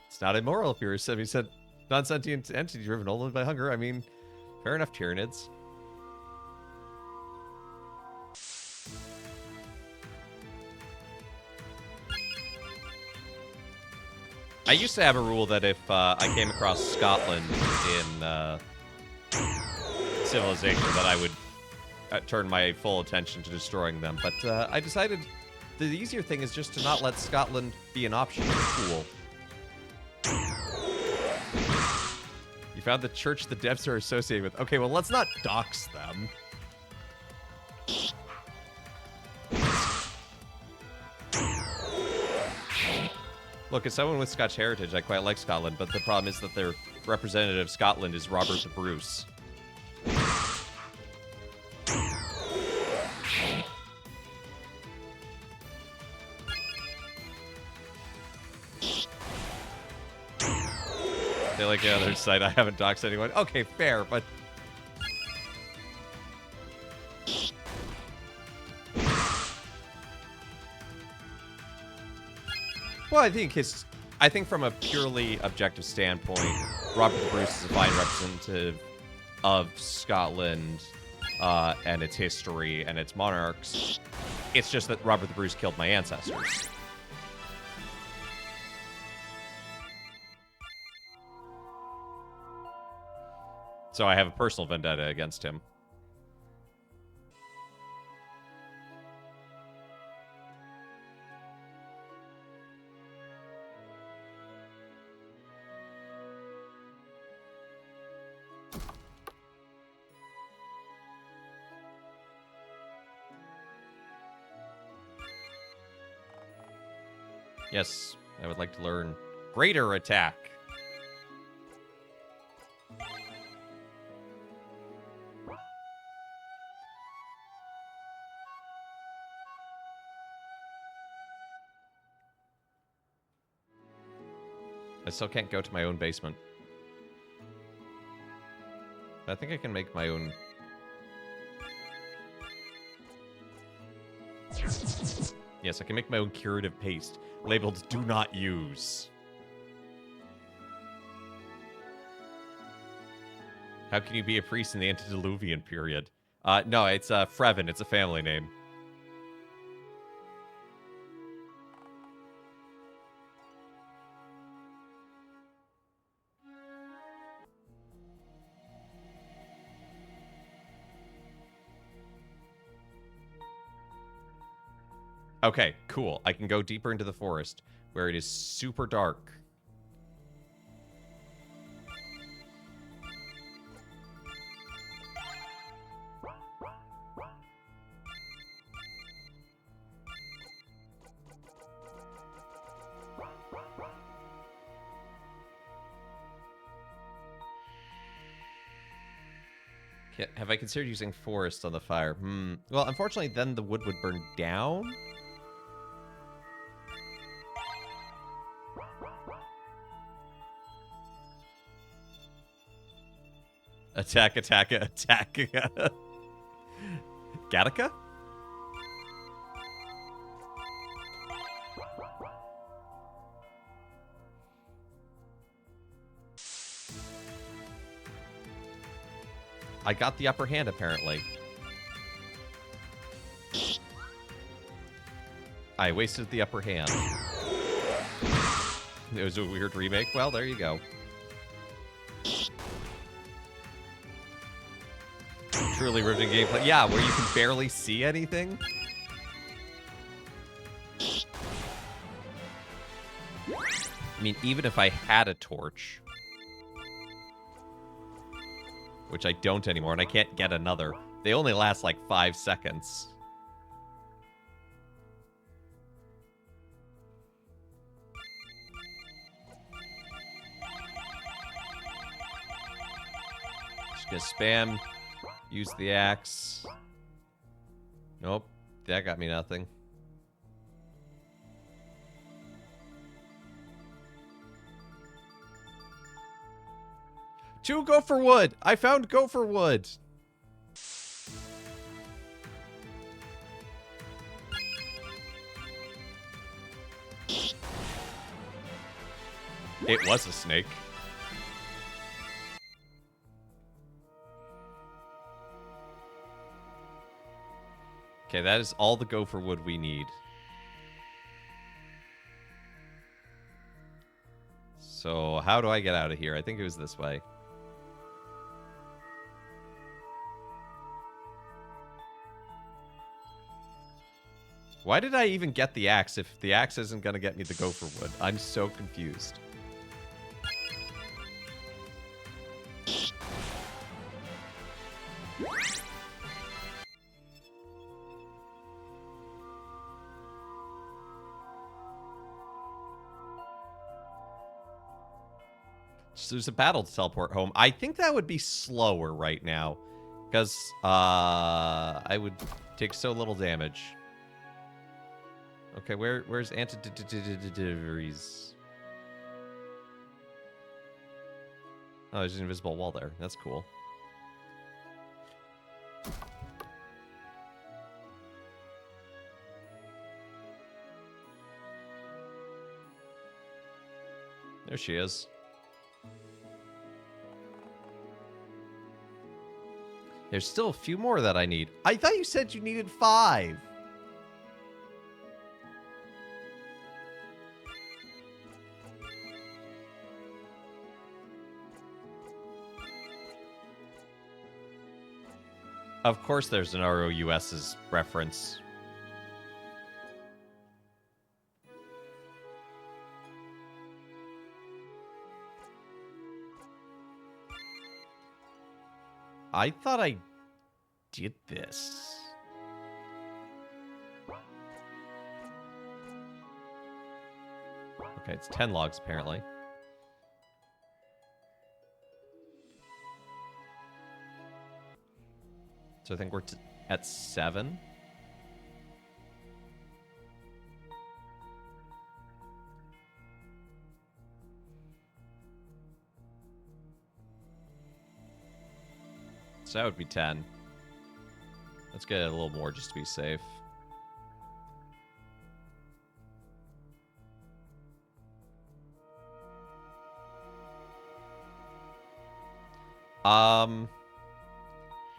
It's not immoral if you're a semi-sent, non-sentient entity driven only by hunger. I mean, fair enough, Tyranids. I used to have a rule that if I came across Scotland in Civilization, that I would turn my full attention to destroying them. But I decided the easier thing is just to not let Scotland be an option in the pool. You found the church the devs are associated with. Okay, well, let's not dox them. Look, as someone with Scotch heritage, I quite like Scotland, but the problem is that their representative of Scotland is Robert the Bruce. They like the other side. I haven't doxed anyone. Okay, fair, but... Well, I think from a purely objective standpoint, Robert the Bruce is a fine representative of Scotland and its history and its monarchs. It's just that Robert the Bruce killed my ancestors. So I have a personal vendetta against him. Yes, I would like to learn greater attack. I still can't go to my own basement. I think I can make my own... Yes, I can make my own curative paste, labeled "Do Not Use." How can you be a priest in the antediluvian period? No, it's Freven. It's a family name. Okay, cool. I can go deeper into the forest, where it is super dark. Have I considered using forest on the fire? Well, unfortunately, then the wood would burn down. Attack, attack, attack. Gattaca? I got the upper hand, apparently. I wasted the upper hand. It was a weird remake. Well, there you go. Truly riveting gameplay. Yeah, where you can barely see anything. I mean, even if I had a torch, which I don't anymore, and I can't get another, they only last like 5 seconds. Just gonna spam, use the axe. Nope, that got me nothing. Two gopher wood! I found gopher wood! It was a snake. Okay, that is all the gopher wood we need. So, how do I get out of here? I think it was this way. Why did I even get the axe if the axe isn't going to get me the gopher wood? I'm so confused. So there's a battle to teleport home. I think that would be slower right now. Because I would take so little damage. Okay, where's anti-deliveries? Oh, there's an invisible wall there. That's cool. There she is. There's still a few more that I need. I thought you said you needed 5. Of course there's an ROUS's reference. I thought I did this. Okay, it's 10 logs apparently. So I think we're at 7. So that would be 10. Let's get a little more just to be safe.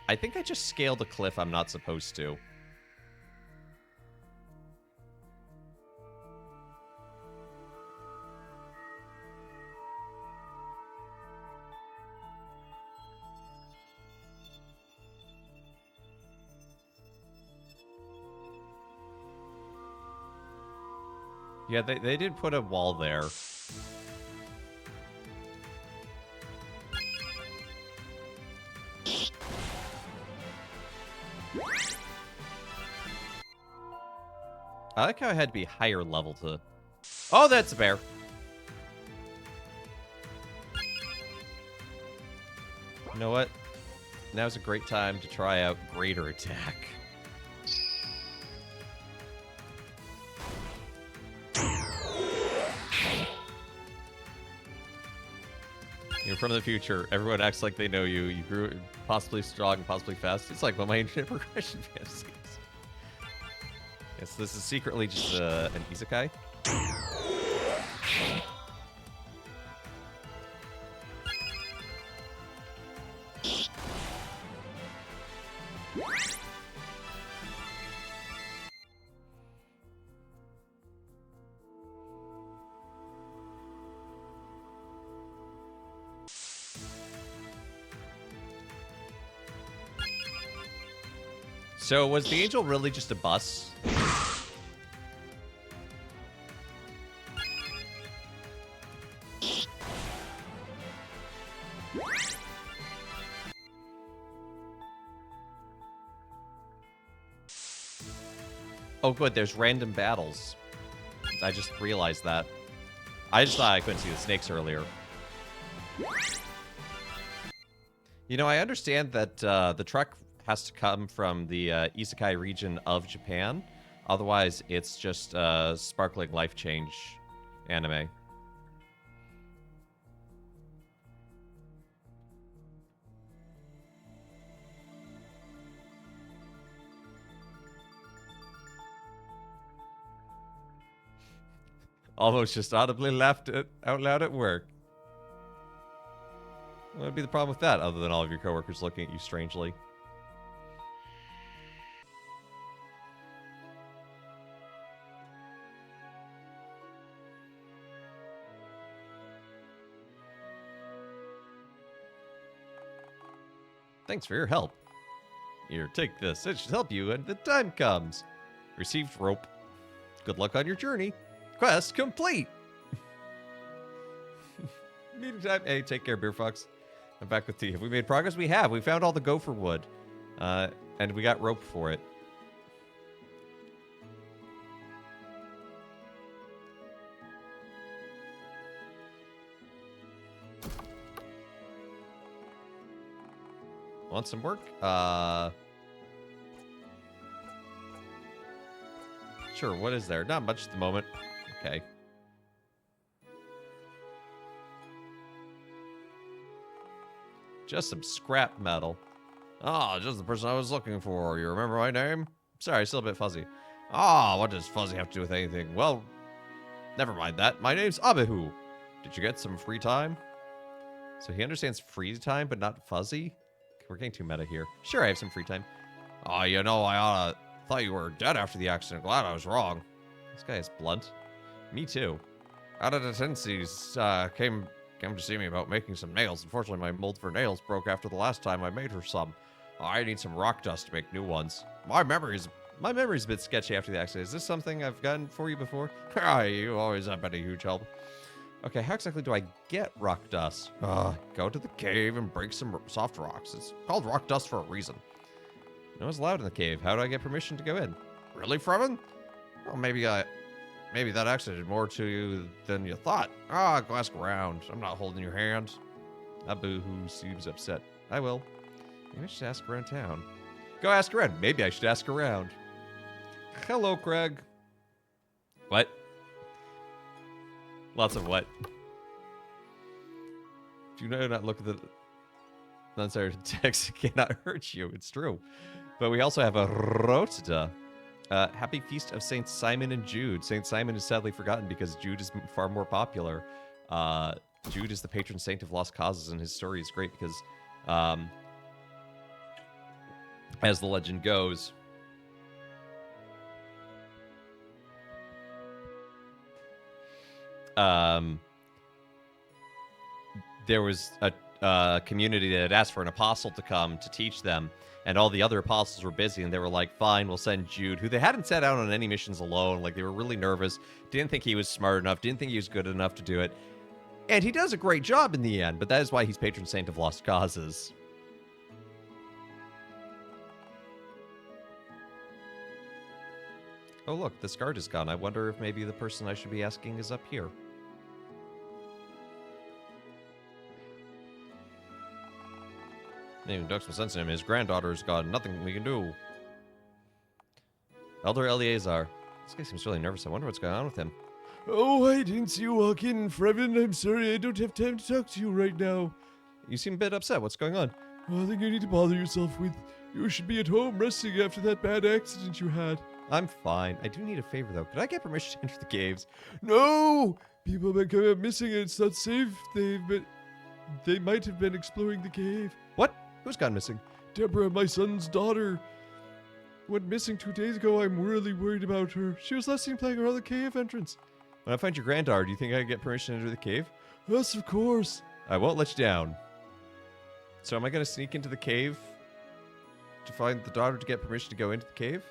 I think I just scaled a cliff I'm not supposed to. Yeah, they did put a wall there. I like how I had to be higher level to... Oh, that's a bear. You know what? now's a great time to try out Greater Attack. You're from the future. Everyone acts like they know you. You grew possibly strong, possibly fast. It's like one of my ancient progression fantasies. Yes, this is secretly just an isekai. So was the angel really just a bus? Oh, good. There's random battles. I just realized that. I just thought I couldn't see the snakes earlier. You know, I understand that the truck has to come from the isekai region of Japan. Otherwise, it's just sparkling life change anime. Almost just audibly laughed out loud at work. What would be the problem with that, other than all of your coworkers looking at you strangely? Thanks for your help. Here, take this. It should help you when the time comes. Received rope. Good luck on your journey. Quest complete. Meeting time. Hey, take care, Beer Fox. I'm back with tea. Have we made progress? We have. We found all the gopher wood. And we got rope for it. Want some work? Sure, what is there? Not much at the moment. Okay. Just some scrap metal. Oh, just the person I was looking for. You remember my name? Sorry, still a bit fuzzy. Ah, what does fuzzy have to do with anything? Well, never mind that. My name's Abihu. Did you get some free time? So he understands free time, but not fuzzy? We're getting too meta here. Sure, I have some free time. Oh, you know, I thought you were dead after the accident. Glad I was wrong. This guy is blunt. Me too. Out of the tendencies, came to see me about making some nails. Unfortunately, my mold for nails broke after the last time I made her some. I need some rock dust to make new ones. My memory's a bit sketchy after the accident. Is this something I've gotten for you before? You always have been a huge help. Okay, how exactly do I get rock dust? Go to the cave and break some soft rocks. It's called rock dust for a reason. No one's allowed in the cave. How do I get permission to go in? Really, Fremen? Well, maybe that accident did more to you than you thought. Go ask around. I'm not holding your hand. Abu, who seems upset. I will. Maybe I should ask around town. Go ask around. Maybe I should ask around. Hello, Craig. What? Lots of what? Do not look at the unnecessary text. It cannot hurt you. It's true. But we also have a Rota. Happy Feast of Saint Simon and Jude. Saint Simon is sadly forgotten because Jude is far more popular. Jude is the patron saint of lost causes, and his story is great because, as the legend goes, there was a community that had asked for an apostle to come to teach them, and all the other apostles were busy, and they were like, fine, we'll send Jude, who they hadn't set out on any missions alone. Like, they were really nervous, didn't think he was smart enough, didn't think he was good enough to do it. And he does a great job in the end, but that is why he's patron saint of lost causes. Oh, look, this guard is gone. I wonder if maybe the person I should be asking is up here. Even Duck's sense him. His granddaughter's got nothing we can do. Elder Eleazar. This guy seems really nervous. I wonder what's going on with him. Oh, I didn't see you walk in, Freven. I'm sorry, I don't have time to talk to you right now. You seem a bit upset. What's going on? Nothing you need to bother yourself with. You should be at home resting after that bad accident you had. I'm fine. I do need a favor, though. Could I get permission to enter the caves? No! People have been coming up missing and it's not safe. They might have been exploring the cave. What? Who's gone missing? Deborah, my son's daughter, went missing 2 days ago. I'm really worried about her. She was last seen playing around the cave entrance. When I find your granddaughter, do you think I can get permission to enter the cave? Yes, of course. I won't let you down. So am I going to sneak into the cave to find the daughter to get permission to go into the cave?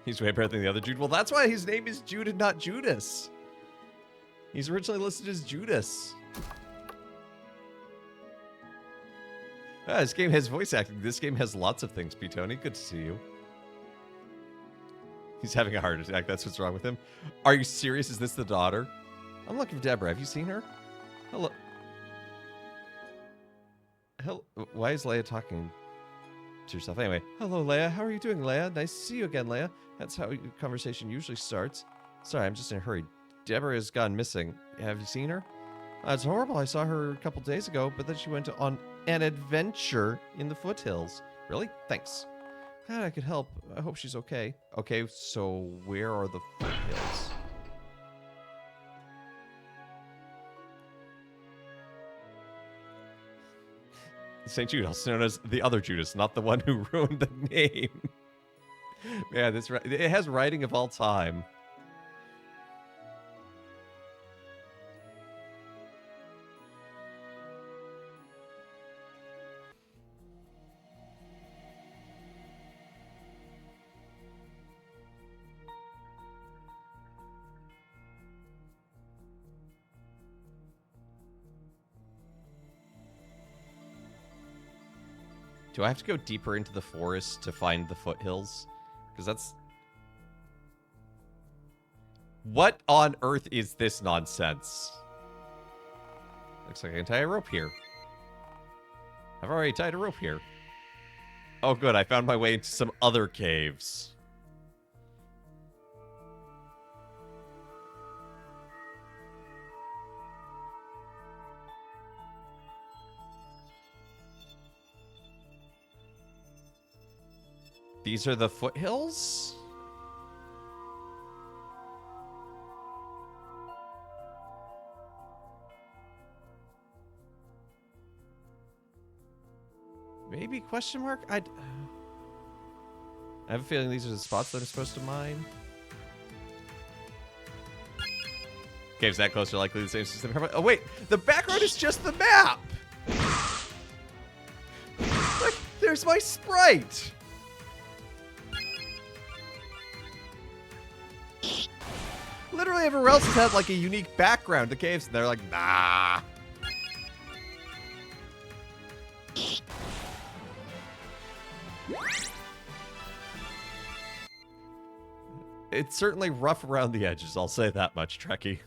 He's way better than the other Jude. Well, that's why his name is Jude and not Judas. He's originally listed as Judas. Ah, this game has voice acting. This game has lots of things, P-Tony. Good to see you. He's having a heart attack. That's what's wrong with him. Are you serious? Is this the daughter? I'm looking for Deborah. Have you seen her? Hello. Why is Leia talking to herself? Anyway, hello, Leia. How are you doing, Leia? Nice to see you again, Leia. That's how conversation usually starts. Sorry, I'm just in a hurry. Deborah has gone missing. Have you seen her? It's horrible. I saw her a couple days ago, but then she went on an adventure in the foothills. Really? Thanks. Glad I could help. I hope she's okay. Okay, so where are the foothills? St. Jude, also known as the other Judas, not the one who ruined the name. Man, it has writing of all time. Do I have to go deeper into the forest to find the foothills? Because that's... What on earth is this nonsense? Looks like I can tie a rope here. I've already tied a rope here. Oh good, I found my way into some other caves. These are the foothills? Maybe question mark? I have a feeling these are the spots that I'm supposed to mine. Caves that close are likely the same system. Oh wait, the background is just the map! Look, there's my sprite! Literally everywhere else has had like a unique background to caves, and they're like, nah. It's certainly rough around the edges, I'll say that much, Trekkie.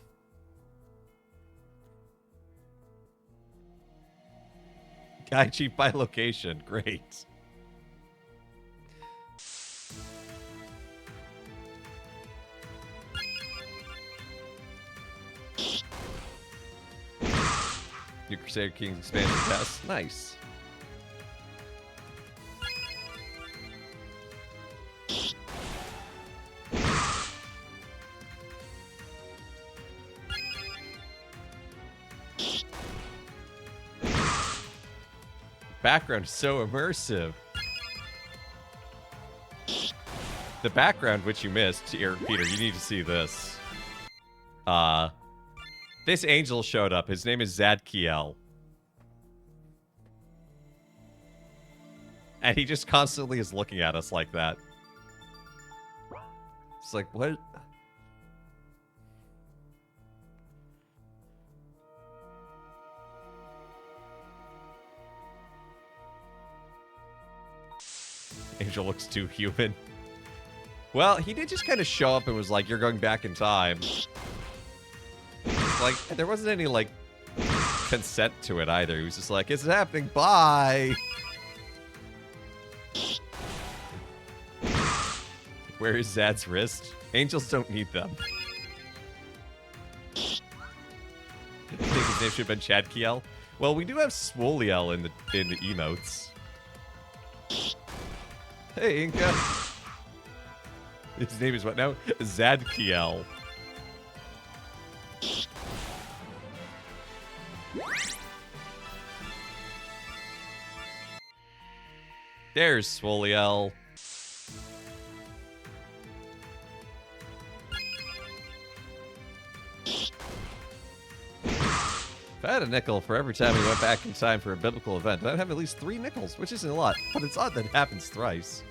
Guide chief by location, great. New Crusader Kings expansion pass. Nice. Background is so immersive. The background, which you missed, Eric Peter, you need to see this. This angel showed up. His name is Zadkiel. And he just constantly is looking at us like that. It's like, what? Angel looks too human. Well, he did just kind of show up and was like, you're going back in time. Like, there wasn't any, like, consent to it either. He was just like, it's happening, bye! Where is Zad's wrist? Angels don't need them. I think his name should have been Chad Kiel. Well, we do have Swoliel in the emotes. Hey, Inca. His name is what now? Zadkiel. There's Swoliel. If I had a nickel for every time we went back in time for a biblical event, I'd have at least 3 nickels, which isn't a lot, but it's odd that it happens thrice.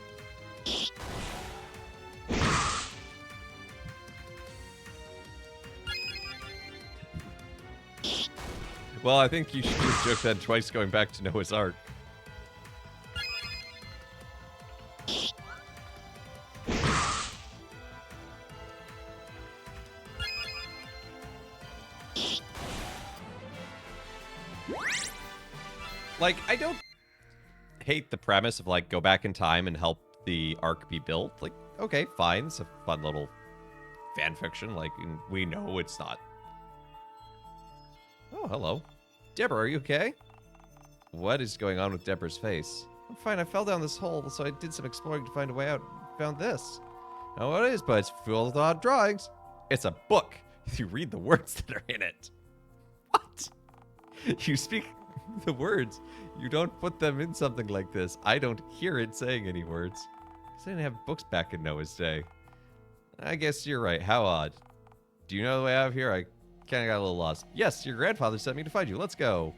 Well, I think you should do a joke then twice going back to Noah's Ark. Like, I don't hate the premise of, like, go back in time and help the Ark be built. Like, okay, fine. It's a fun little fan fiction. Like, we know it's not. Oh, hello. Deborah, are you okay? What is going on with Deborah's face? I'm fine. I fell down this hole, so I did some exploring to find a way out. Found this. I don't know what it is, but it's full of odd drawings. It's a book. You read the words that are in it. What? You speak the words. You don't put them in something like this. I don't hear it saying any words. Because I didn't have books back in Noah's day. I guess you're right. How odd. Do you know the way out of here? I kind of got a little lost. Yes, your grandfather sent me to find you. Let's go.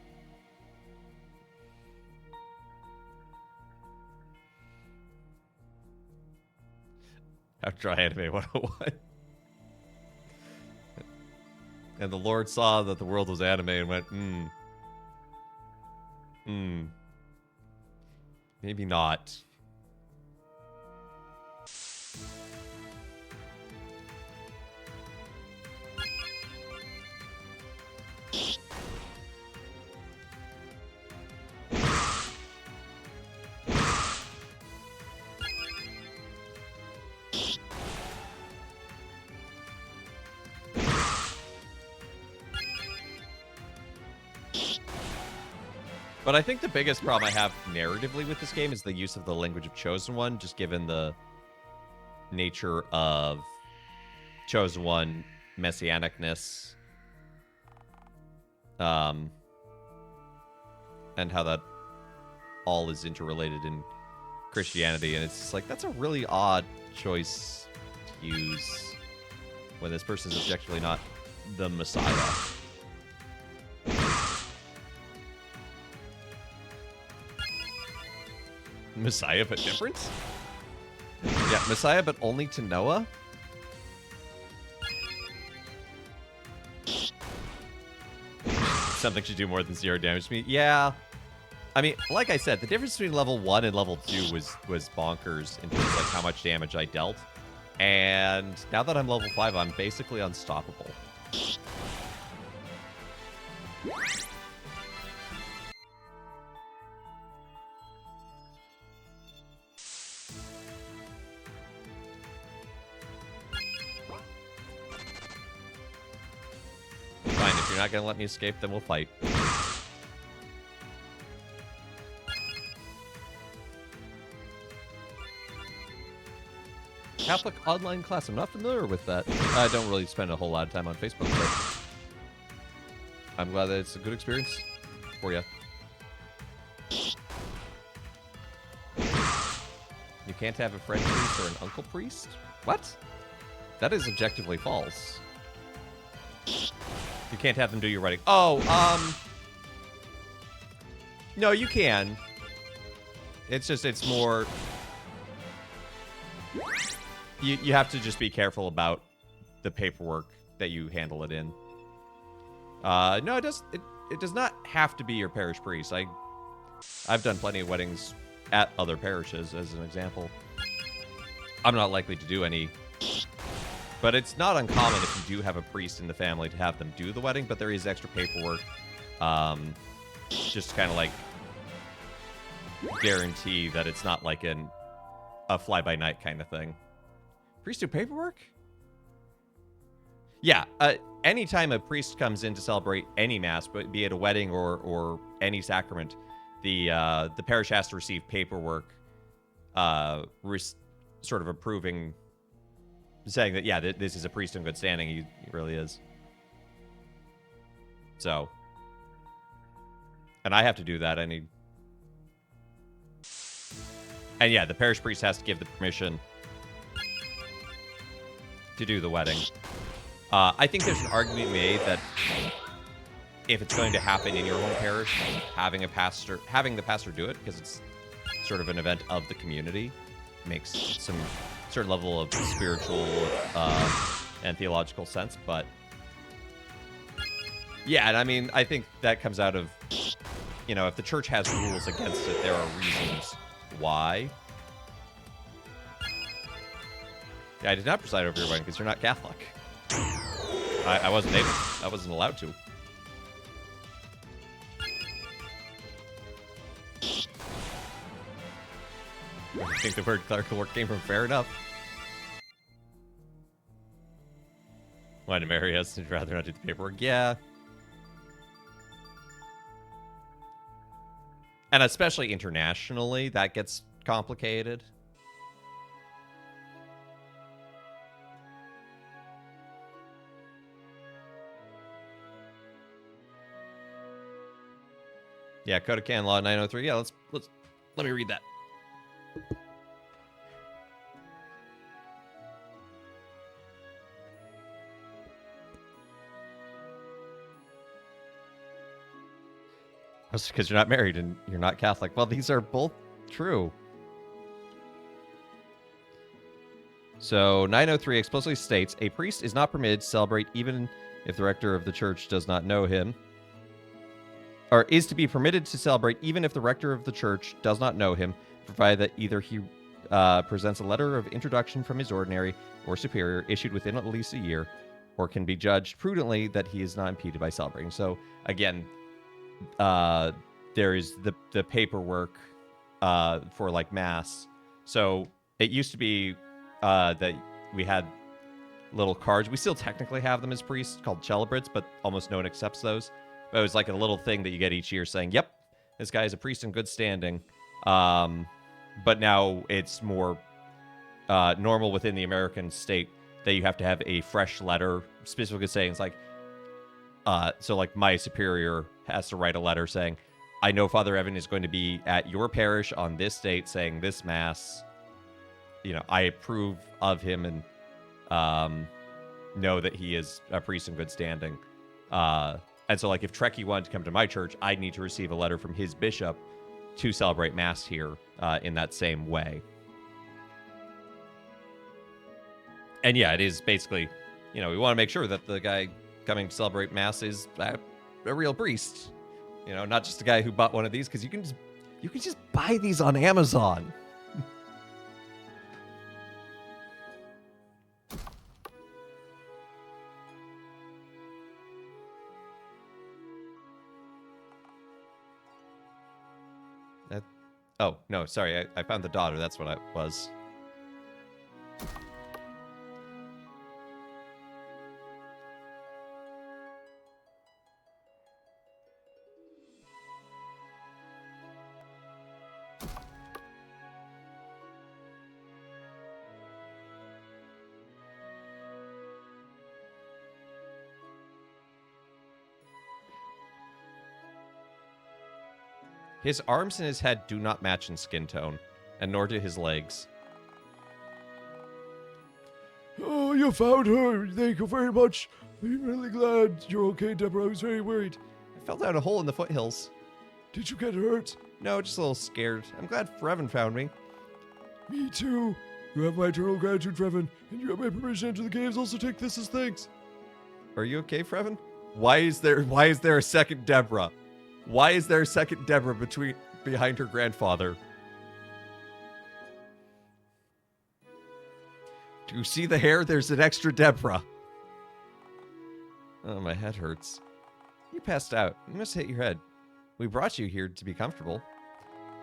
How to draw anime 101. And the Lord saw that the world was anime and went, maybe not. But I think the biggest problem I have narratively with this game is the use of the language of Chosen One, just given the nature of Chosen One messianicness, and how that all is interrelated in Christianity. And it's just like, that's a really odd choice to use when this person is objectively not the Messiah. Messiah, but different? Yeah, Messiah, but only to Noah? Something should do more than 0 damage to me. Yeah. I mean, like I said, the difference between level 1 and level 2 was bonkers in terms of like how much damage I dealt. And now that I'm level 5, I'm basically unstoppable. Fine, if you're not gonna let me escape, then we'll fight. Catholic online class. I'm not familiar with that. I don't really spend a whole lot of time on Facebook, but I'm glad that it's a good experience for you. You can't have a friend priest or an uncle priest? What? That is objectively false. You can't have them do your wedding. Oh, no, you can. It's just, it's more... You have to just be careful about the paperwork that you handle it in. No, it does not have to be your parish priest. I've done plenty of weddings at other parishes, as an example. I'm not likely to do any, but it's not uncommon if you do have a priest in the family to have them do the wedding, but there is extra paperwork Just kind of like guarantee that it's not like a fly-by-night kind of thing. Priest do paperwork? Yeah, anytime a priest comes in to celebrate any mass, but be it a wedding or any sacrament, the parish has to receive paperwork, sort of approving, saying that, yeah, this is a priest in good standing. He really is. So, and I have to do that. And yeah, the parish priest has to give the permission to do the wedding. I think there's an argument made that if it's going to happen in your home parish, having the pastor do it, because it's sort of an event of the community, makes some certain level of spiritual and theological sense. But yeah, and I mean, I think that comes out of, if the church has rules against it, there are reasons why. Yeah, I did not preside over your wedding because you're not Catholic. I wasn't able. I wasn't allowed to. I think the word clerical work came from fair enough. Why to marry us? I'd rather not do the paperwork. Yeah. And especially internationally, that gets complicated. Yeah, Code of Canon Law 903. Yeah, let me read that. That's because you're not married and you're not Catholic. Well, these are both true. So 903 explicitly states a priest is not permitted to celebrate even if the rector of the church does not know him. Or is to be permitted to celebrate even if the rector of the church does not know him, provided that either he presents a letter of introduction from his ordinary or superior issued within at least a year, or can be judged prudently that he is not impeded by celebrating. So again, there is the paperwork for like mass. So it used to be that we had little cards. We still technically have them as priests called celebrants, but almost no one accepts those. But it was like a little thing that you get each year saying, yep, this guy is a priest in good standing. But now it's more normal within the American state that you have to have a fresh letter specifically saying, it's like, so like my superior has to write a letter saying, I know Father Evan is going to be at your parish on this date saying this mass. I approve of him and know that he is a priest in good standing. And so, like, if Trekkie wanted to come to my church, I'd need to receive a letter from his bishop to celebrate Mass here in that same way. And yeah, it is basically, we want to make sure that the guy coming to celebrate Mass is a real priest. Not just a guy who bought one of these, because you can just buy these on Amazon. Oh, no, sorry. I found the daughter. That's what I was. His arms and his head do not match in skin tone, and nor do his legs. Oh, you found her. Thank you very much. I'm really glad you're okay, Deborah. I was very worried. I fell down a hole in the foothills. Did you get hurt? No, just a little scared. I'm glad Freven found me. Me too. You have my eternal gratitude, Freven, and you have my permission to enter the caves. Also take this as thanks. Are you okay, Freven? Why is there a second Deborah? Why is there a second Deborah behind her grandfather? Do you see the hair? There's an extra Deborah. Oh, my head hurts. You passed out. You must have hit your head. We brought you here to be comfortable.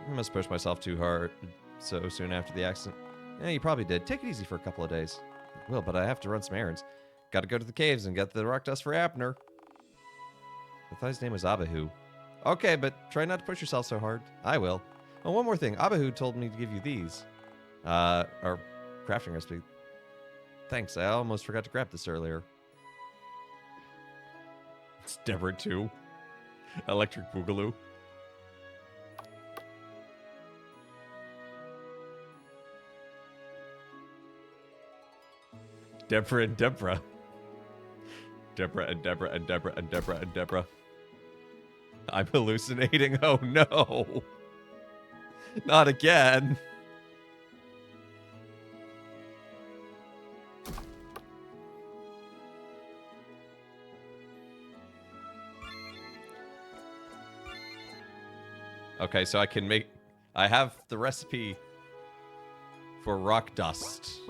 I must push myself too hard so soon after the accident. Yeah, you probably did. Take it easy for a couple of days. Well, but I have to run some errands. Gotta go to the caves and get the rock dust for Abner. I thought his name was Abahu. Okay, but try not to push yourself so hard. I will. Oh, one more thing. Abahu told me to give you these. Our crafting recipe. Thanks, I almost forgot to grab this earlier. It's Deborah too. Electric Boogaloo. Deborah and Deborah. Deborah and Deborah and Deborah and Deborah and Deborah. I'm hallucinating. Oh no. Not again. Okay, so I have the recipe for rock dust.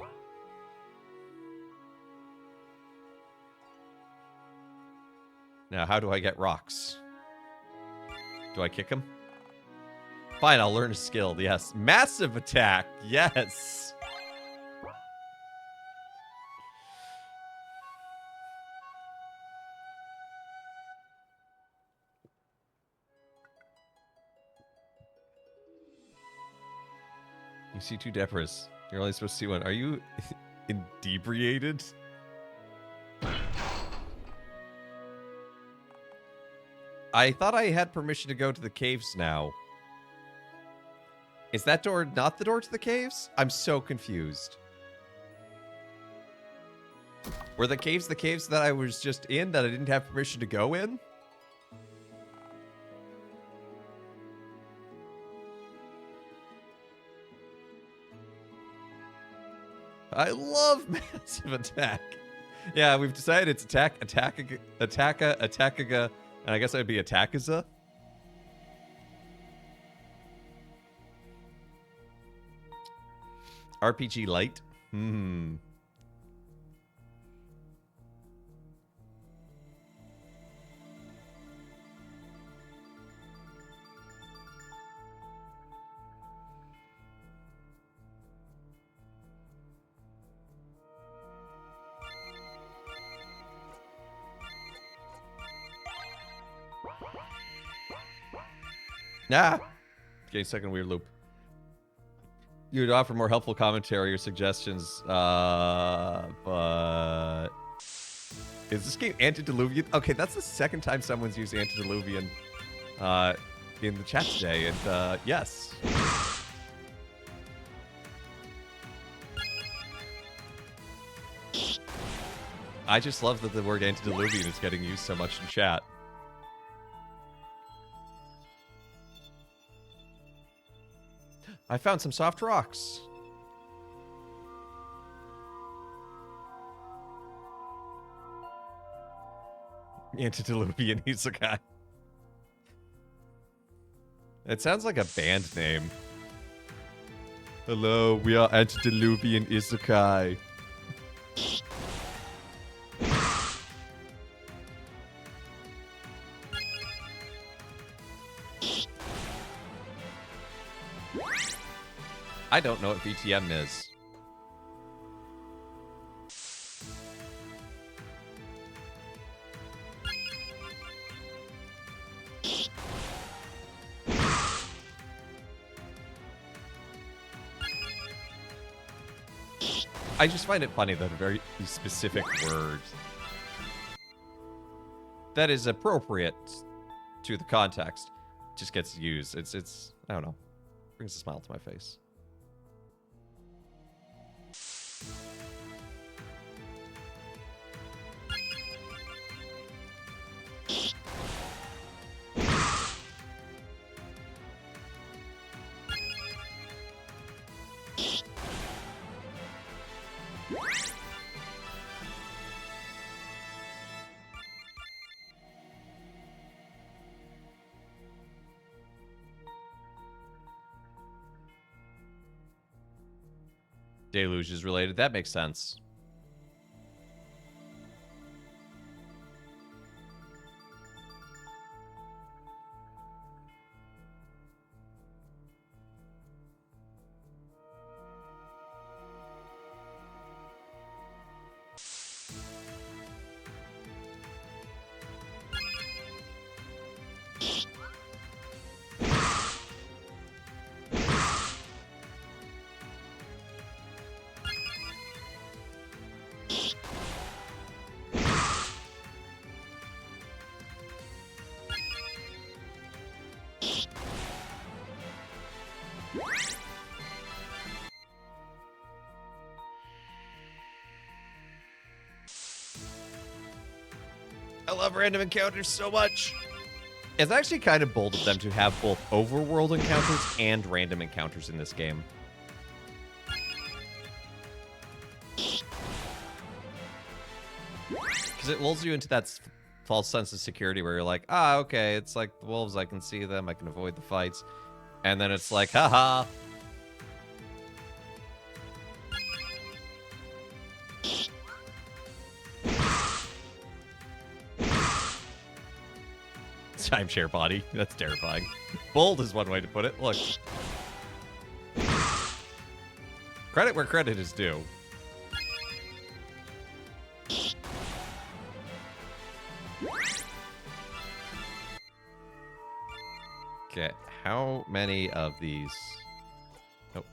Now, how do I get rocks? Do I kick him? Fine, I'll learn a skill. Yes. Massive attack. Yes. You see two Deborahs. You're only supposed to see one. Are you inebriated? I thought I had permission to go to the caves now. Is that door not the door to the caves? I'm so confused. Were the caves that I was just in that I didn't have permission to go in? I love massive attack. Yeah, we've decided it's attackaga, and I guess I'd be attackaza. RPG light. Ah! Getting stuck in a weird loop. You would offer more helpful commentary or suggestions, but... Is this game antediluvian? Okay, that's the second time someone's used antediluvian in the chat today, and yes. I just love that the word antediluvian is getting used so much in chat. I found some soft rocks. Antediluvian Isekai. It sounds like a band name. Hello, we are Antediluvian Isekai. I don't know what VTM is. I just find it funny that a very specific word that is appropriate to the context just gets used. It's I don't know. Brings a smile to my face. Deluge is related. That makes sense. I love random encounters so much. It's actually kind of bold of them to have both overworld encounters and random encounters in this game. Because it lulls you into that false sense of security where you're like, ah, okay, it's like the wolves, I can see them, I can avoid the fights. And then it's like, haha. Timeshare body. That's terrifying. Bold is one way to put it. Look. Credit where credit is due. Okay, how many of these... Nope,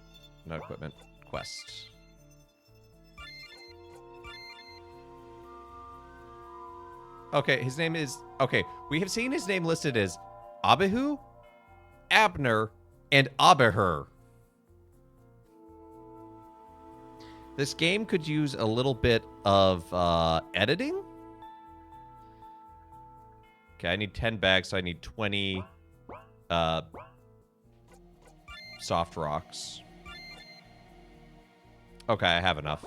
no equipment. Quest. Okay, his name is... Okay, we have seen his name listed as Abihu, Abner, and Abihur. This game could use a little bit of editing. Okay, I need 10 bags, so I need 20 soft rocks. Okay, I have enough.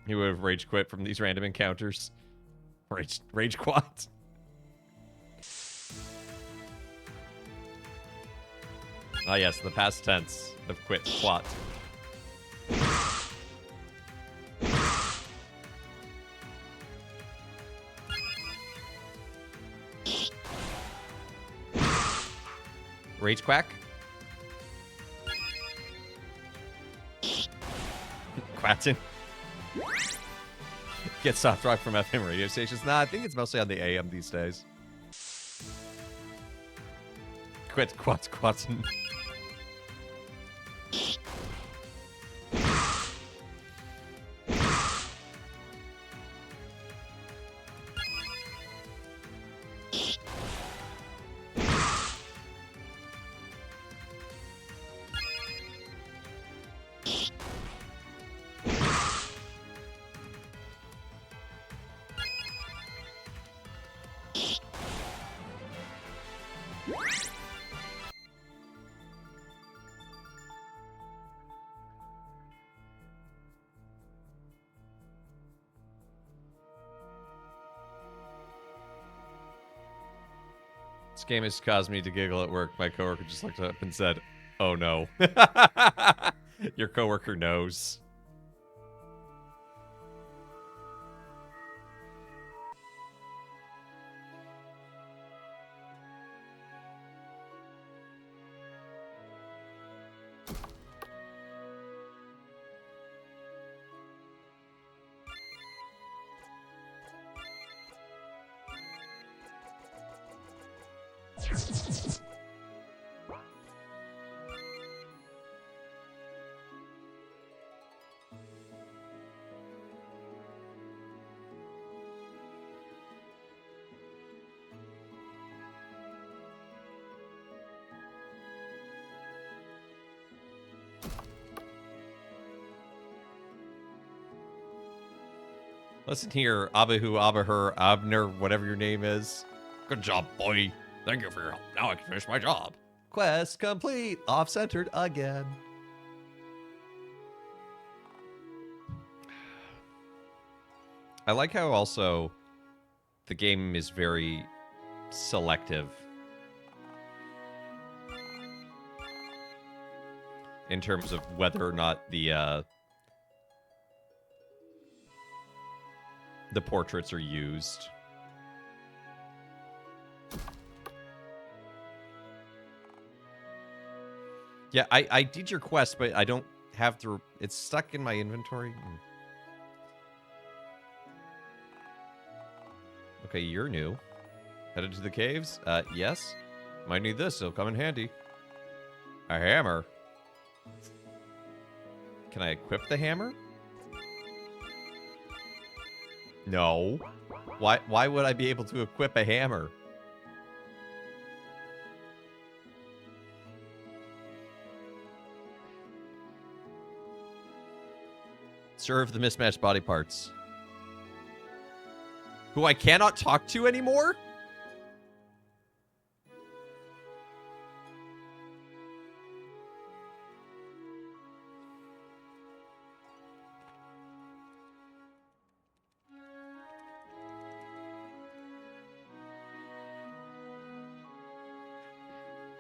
He would have rage quit from these random encounters. Rage quat. Ah, yes, the past tense of quit, quat. Rage quack. Quatin. Get soft rock from FM radio stations. Nah, I think it's mostly on the AM these days. Quit, quats, quatsin. This game has caused me to giggle at work. My coworker just looked up and said, "Oh no." Your coworker knows. Listen here, Abihu, Abihur, Abner, whatever your name is. Good job, boy. Thank you for your help. Now I can finish my job. Quest complete. Off-centered again. I like how also the game is very selective in terms of whether or not the portraits are used. Yeah, I did your quest, but I don't have to... It's stuck in my inventory. Okay, you're new. Headed to the caves? Yes. Might need this, it'll come in handy. A hammer. Can I equip the hammer? No. Why would I be able to equip a hammer? Serve the mismatched body parts. Who I cannot talk to anymore?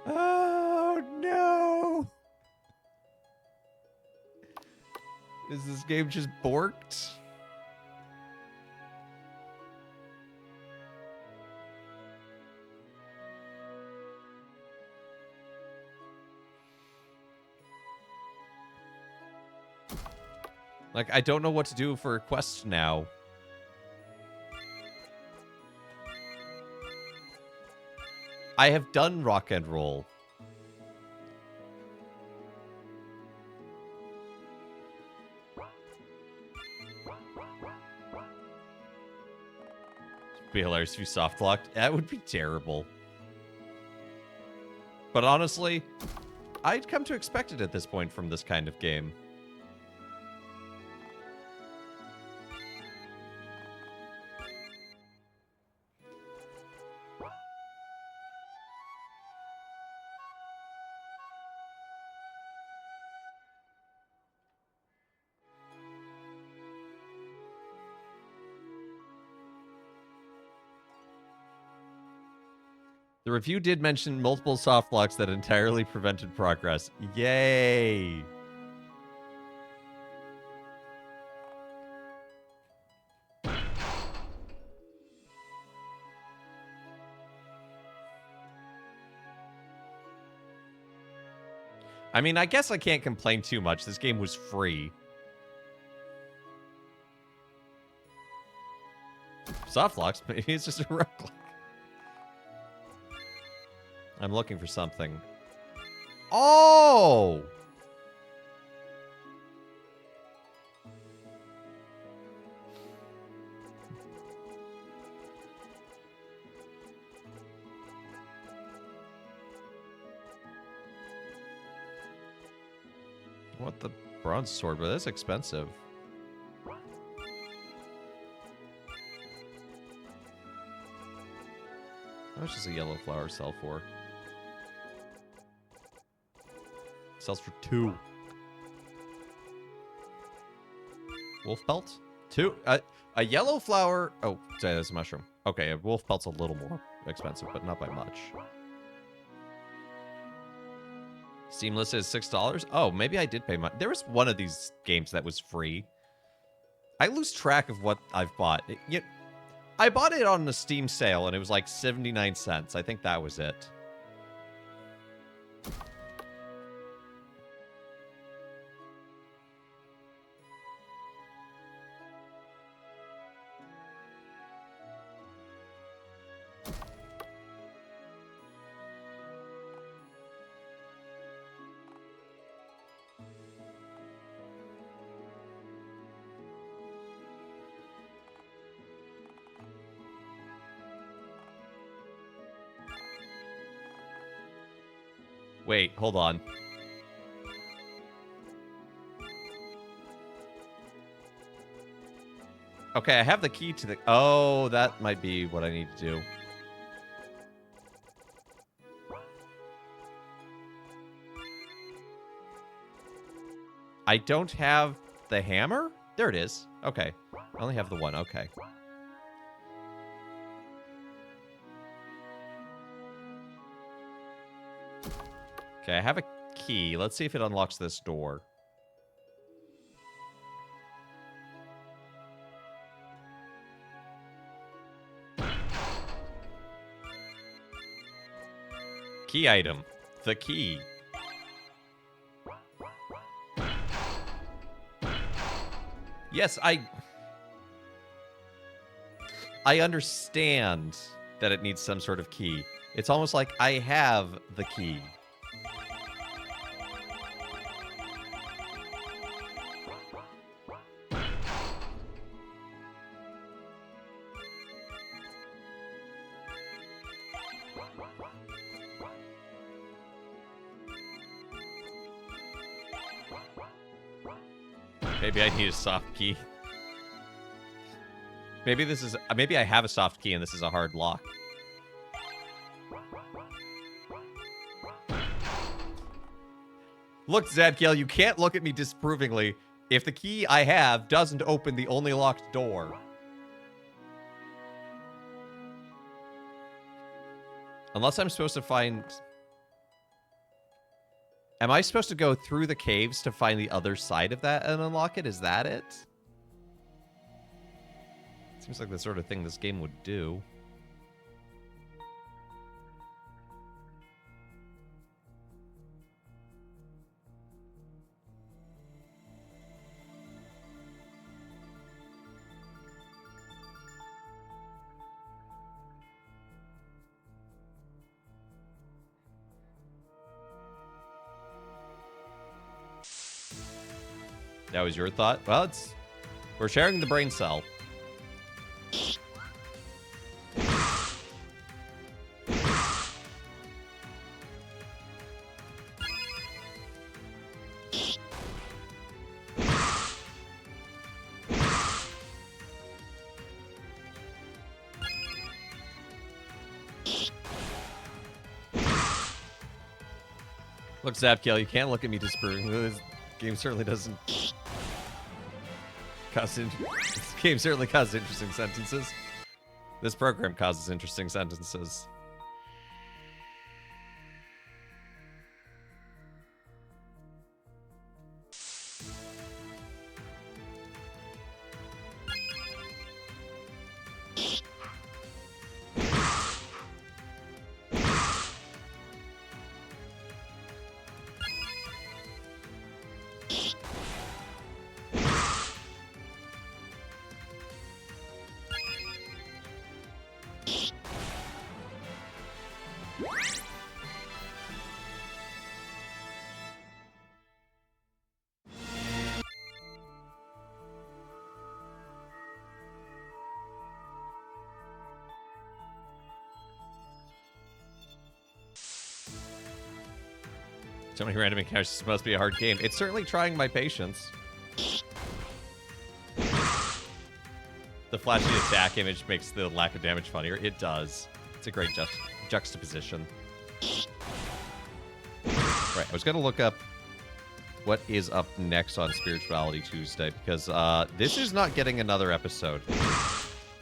Oh, no. Is this game just borked? Like, I don't know what to do for a quest now. I have done rock and roll. It'd be hilarious if you soft locked. That would be terrible. But honestly, I'd come to expect it at this point from this kind of game. The review did mention multiple soft locks that entirely prevented progress. Yay! I mean, I guess I can't complain too much. This game was free. Soft locks, maybe it's just a rock lock. I'm looking for something. Oh! What the bronze sword? But that's expensive. How much does a yellow flower sell for? Sells for 2. Wolf pelt? 2? A yellow flower... Oh, sorry, that's a mushroom. Okay, a wolf pelt's a little more expensive, but not by much. Steam list is $6. Oh, maybe I did pay my... There was one of these games that was free. I lose track of what I've bought. I bought it on the Steam sale, and it was like 79 cents. I think that was it. Wait, hold on. Okay, I have the key to the... Oh, that might be what I need to do. I don't have the hammer? There it is. Okay. I only have the one. Okay. Okay, I have a key. Let's see if it unlocks this door. Key item. The key. Yes, I understand that it needs some sort of key. It's almost like I have the key. Maybe I need a soft key. Maybe this is... Maybe I have a soft key and this is a hard lock. Look, Zadkiel, you can't look at me disapprovingly if the key I have doesn't open the only locked door. Unless I'm supposed to find... Am I supposed to go through the caves to find the other side of that and unlock it? Is that it? Seems like the sort of thing this game would do. That was your thought? Well, we're sharing the brain cell. Look, Zapkiel, you can't look at me disapproving. This game certainly doesn't cause this game certainly causes interesting sentences. This program causes interesting sentences. So many random encounters. This must be a hard game. It's certainly trying my patience. The flashy attack image makes the lack of damage funnier. It does. It's a great juxtaposition. Right, I was going to look up what is up next on Spirituality Tuesday, because this is not getting another episode.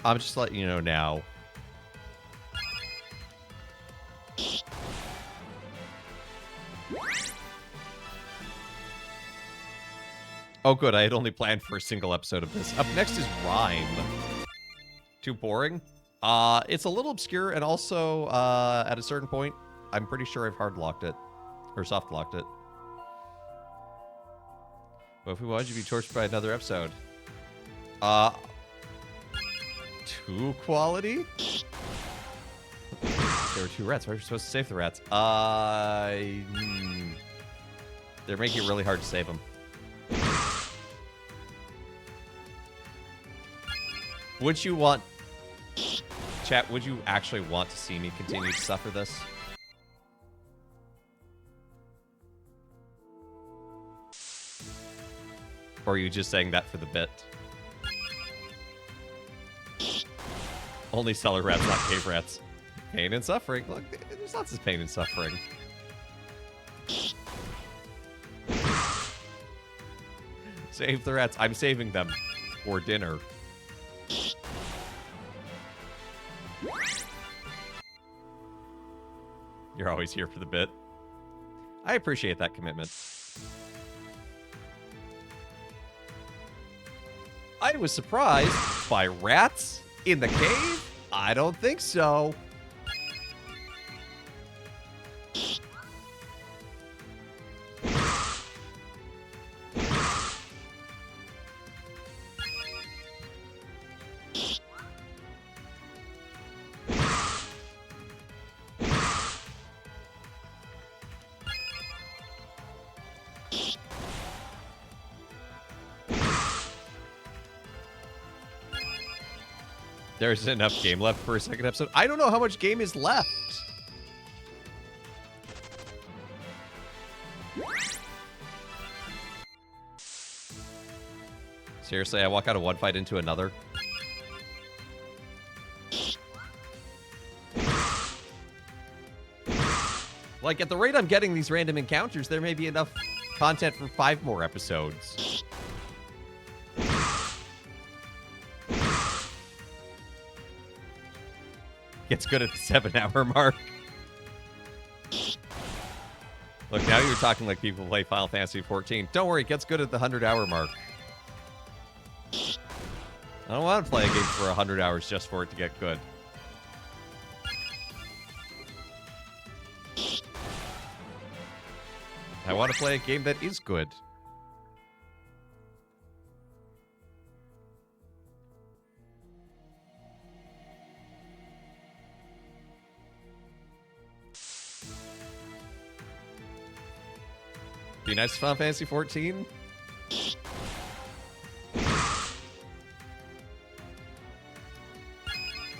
I'm just letting you know now. Oh, good. I had only planned for a single episode of this. Up next is Rhyme. Too boring? It's a little obscure, and also, at a certain point, I'm pretty sure I've hard-locked it. Or soft-locked it. What if we wanted you to be tortured by another episode? 2 quality? There were 2 rats. Why are we supposed to save the rats? They're making it really hard to save them. Would you want... Chat, would you actually want to see me continue to suffer this? Or are you just saying that for the bit? Only cellar rats, not cave rats. Pain and suffering. Look, there's lots of pain and suffering. Save the rats. I'm saving them for dinner. You're always here for the bit. I appreciate that commitment. I was surprised by rats in the cave? I don't think so. There's enough game left for a second episode. I don't know how much game is left. Seriously, I walk out of one fight into another. Like, at the rate I'm getting these random encounters, there may be enough content for 5 more episodes. Gets good at the 7-hour mark. Look, now you're talking like people play Final Fantasy XIV. Don't worry, it gets good at the 100-hour mark. I don't want to play a game for 100 hours just for it to get good. I want to play a game that is good. Be nice to Final Fantasy XIV?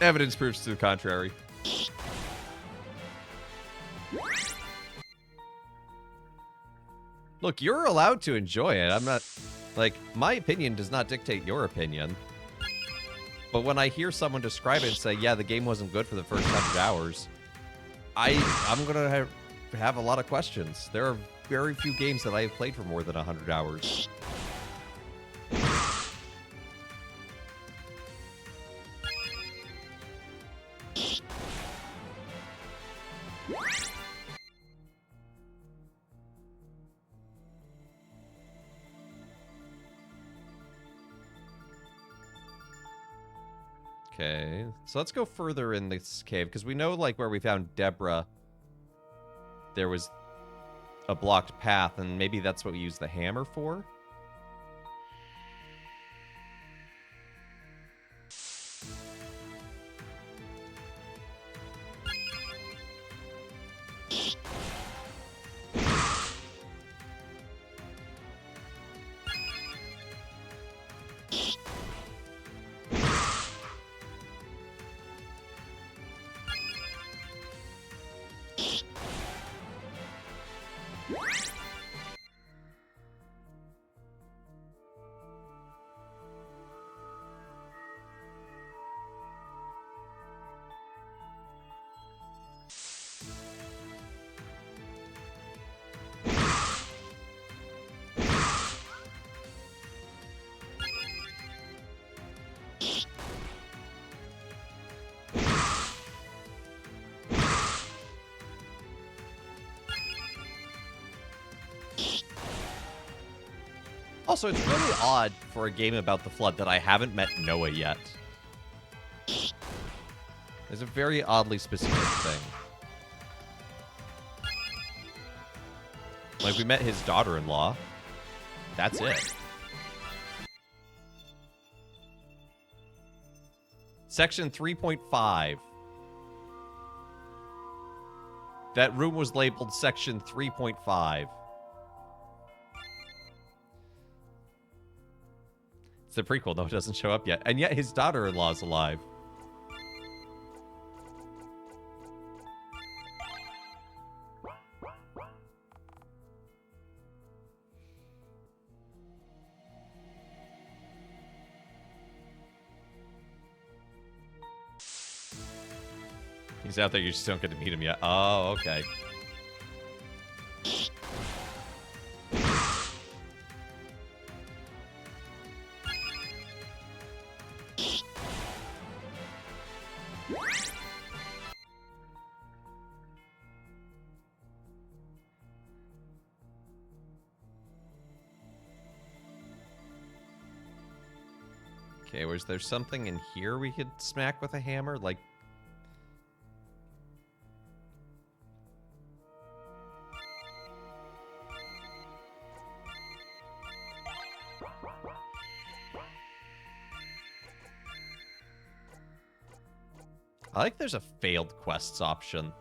Evidence proves to the contrary. Look, you're allowed to enjoy it. I'm not... Like, my opinion does not dictate your opinion. But when I hear someone describe it and say, yeah, the game wasn't good for the first 100 hours, I'm going to have a lot of questions. There are very few games that I have played for more than 100 hours. Okay, so let's go further in this cave, because we know, like, where we found Deborah, there was a blocked path, and maybe that's what we use the hammer for? Also, it's really odd for a game about the Flood that I haven't met Noah yet. It's a very oddly specific thing. Like, we met his daughter-in-law. That's it. Section 3.5. That room was labeled Section 3.5. It's the prequel, though it doesn't show up yet. And yet his daughter-in-law is alive. He's out there, you just don't get to meet him yet. Oh, okay. Okay, was there something in here we could smack with a hammer? Like... I like there's a failed quests option.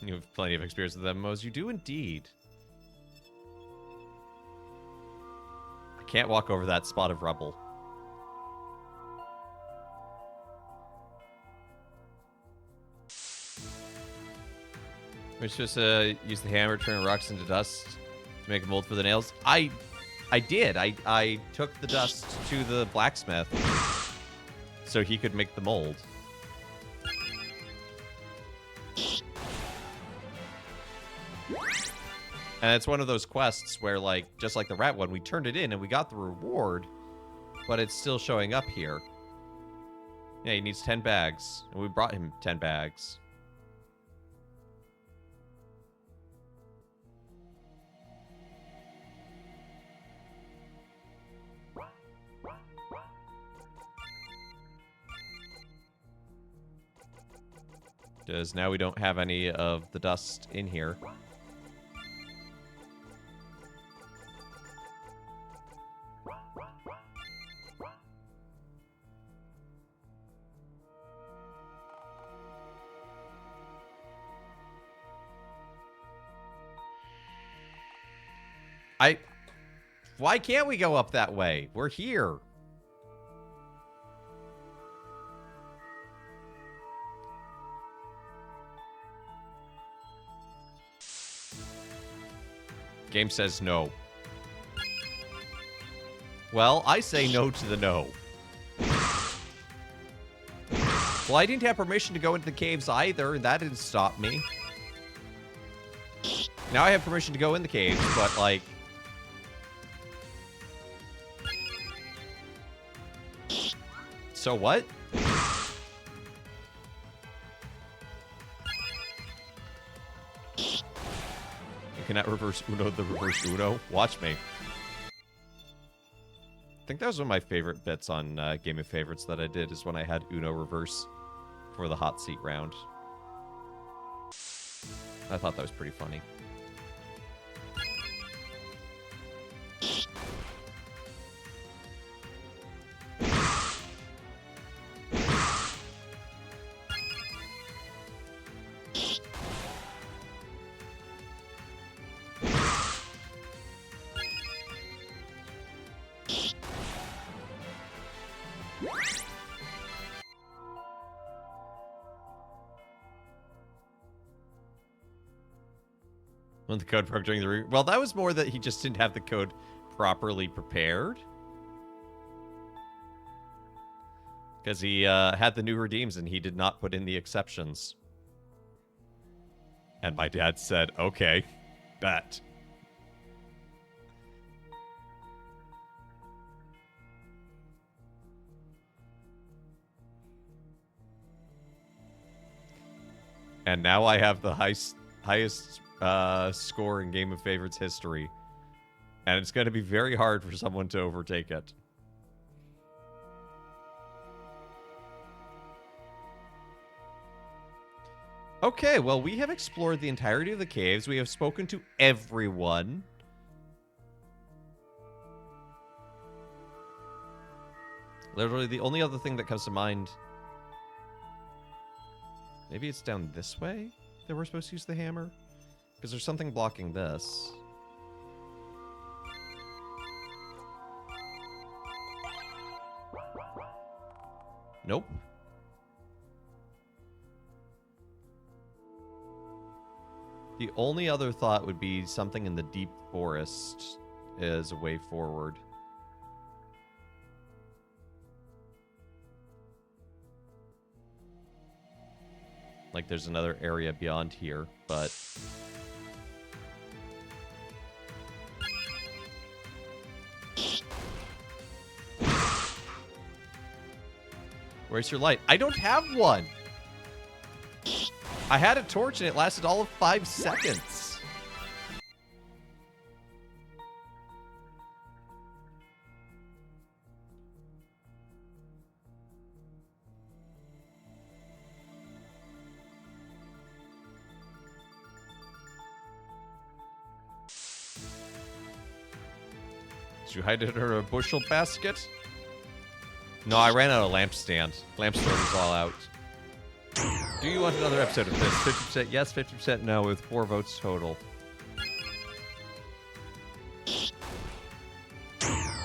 You have plenty of experience with MMOs. You do indeed. I can't walk over that spot of rubble. We're supposed to use the hammer, turn rocks into dust to make a mold for the nails. I did. I took the dust to the blacksmith so he could make the mold. And it's one of those quests where, like, just like the rat one, we turned it in and we got the reward, but it's still showing up here. Yeah, he needs 10 bags, and we brought him 10 bags. Because now we don't have any of the dust in here. Why can't we go up that way? We're here. Game says no. Well, I say no to the no. Well, I didn't have permission to go into the caves either, and that didn't stop me. Now I have permission to go in the caves, but, like... So what? You cannot reverse Uno the reverse Uno? Watch me. I think that was one of my favorite bits on Game of Favorites that I did, is when I had Uno reverse for the hot seat round. I thought that was pretty funny. When the code broke during the well, that was more that he just didn't have the code properly prepared. Because he had the new redeems and he did not put in the exceptions. And my dad said, okay, bet. And now I have the highest score in Game of Favorites history. And it's going to be very hard for someone to overtake it. Okay, well, we have explored the entirety of the caves. We have spoken to everyone. Literally, the only other thing that comes to mind... Maybe it's down this way that we're supposed to use the hammer? Because there's something blocking this. Nope. The only other thought would be something in the deep forest is a way forward. Like there's another area beyond here, but... Where's your light? I don't have one! I had a torch and it lasted all of 5 seconds. Did you hide it in a bushel basket? No, I ran out of lampstand. Lamp store was all out. Do you want another episode of this? 50% yes, 50% no, with 4 votes total.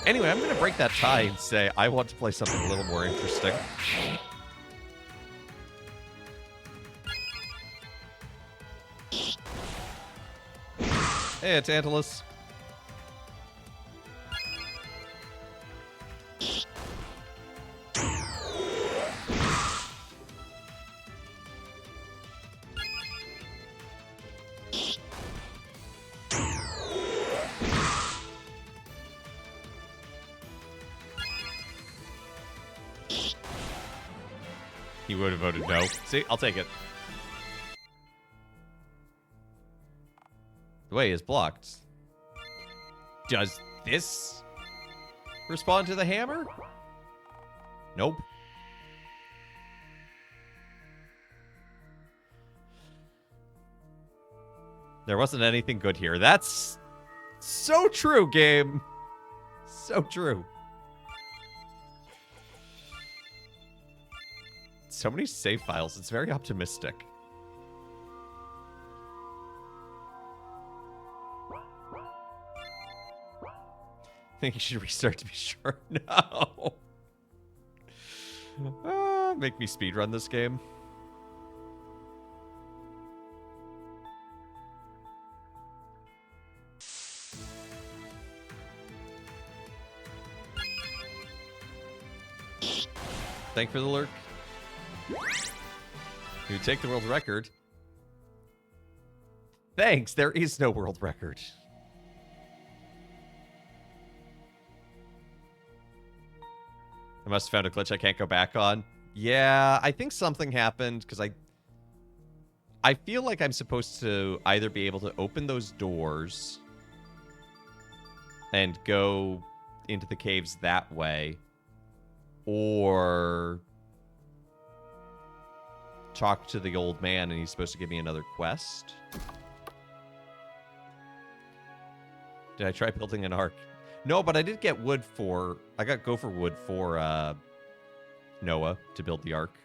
Anyway, I'm going to break that tie and say I want to play something a little more interesting. Hey, Tantalus. He would have voted no. See, I'll take it. The way is blocked. Does this respond to the hammer? Nope. There wasn't anything good here. That's so true, game. So true. So many save files. It's very optimistic. I think you should restart to be sure. No. Make me speedrun this game. Thank you for the lurk. You take the world record. Thanks, there is no world record. I must have found a glitch I can't go back on. Yeah, I think something happened because I feel like I'm supposed to either be able to open those doors and go into the caves that way, or talk to the old man and he's supposed to give me another quest. Did I try building an ark? No, but I did get wood for... I got gopher wood for Noah to build the ark.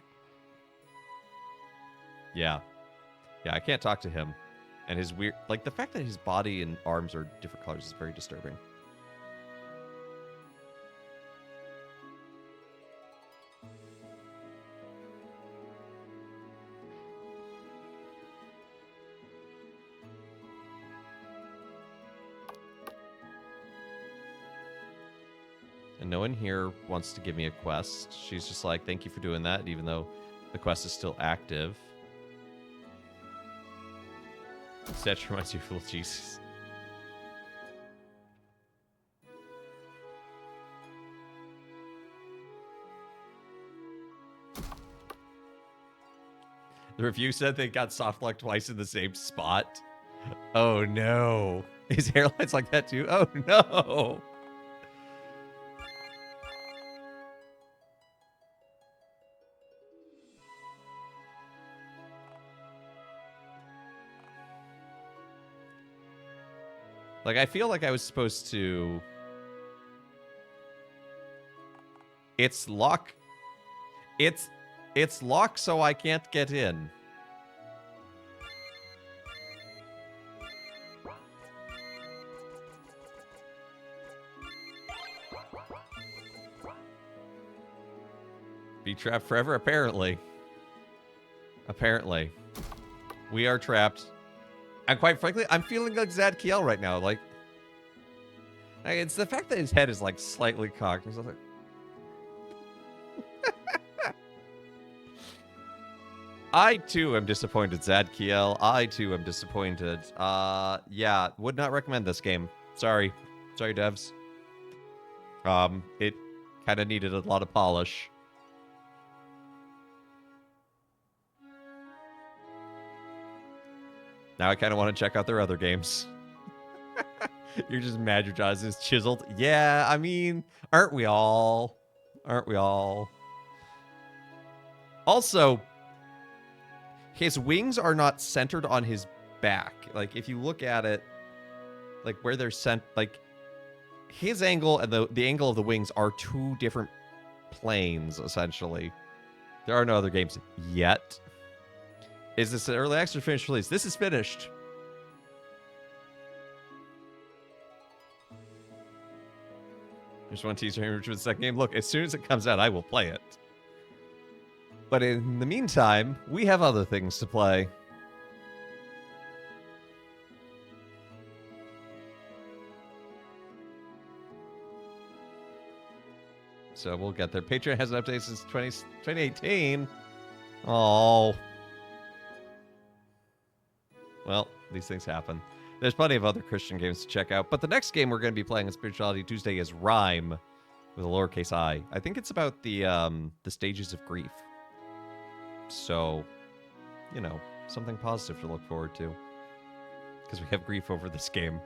Yeah. Yeah, I can't talk to him. And his weird... Like, the fact that his body and arms are different colors is very disturbing. And no one here wants to give me a quest. She's just like, thank you for doing that, even though the quest is still active. Statue reminds you of little Jesus. The review said they got soft locked twice in the same spot. Oh no. His hairline's like that too? Oh no. Like, I feel like I was supposed to... It's lock... It's locked so I can't get in. Be trapped forever, apparently. Apparently. We are trapped. And quite frankly, I'm feeling like Zadkiel right now. Like, it's the fact that his head is like slightly cocked. It's like, I too am disappointed, Zadkiel. I too am disappointed. Yeah, would not recommend this game. Sorry. Sorry, devs. It kind of needed a lot of polish. Now I kind of want to check out their other games. You're just mad your jaws is chiseled. Yeah, I mean, aren't we all? Aren't we all? Also, his wings are not centered on his back. Like, if you look at it, like, where they're sent, like, his angle and the angle of the wings are two different planes, essentially. There are no other games yet. Is this an early access or finished release? This is finished. There's one teaser image for the second game. Look, as soon as it comes out, I will play it. But in the meantime, we have other things to play. So we'll get there. Patreon hasn't updated since 2018. Oh. Well, these things happen. There's plenty of other Christian games to check out. But the next game we're going to be playing on Spirituality Tuesday is Rhyme with a lowercase I. I think it's about the stages of grief. So, you know, something positive to look forward to. Because we have grief over this game.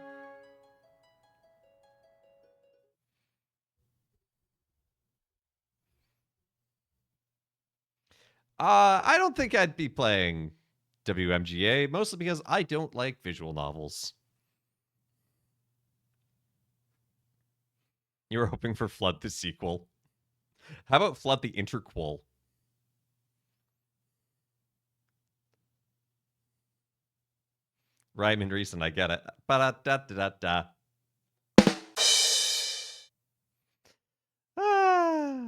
I don't think I'd be playing WMGA, mostly because I don't like visual novels. You were hoping for Flood the sequel. How about Flood the interquel? Rhyme and reason, I get it. Ba-da-da-da-da-da. Ah.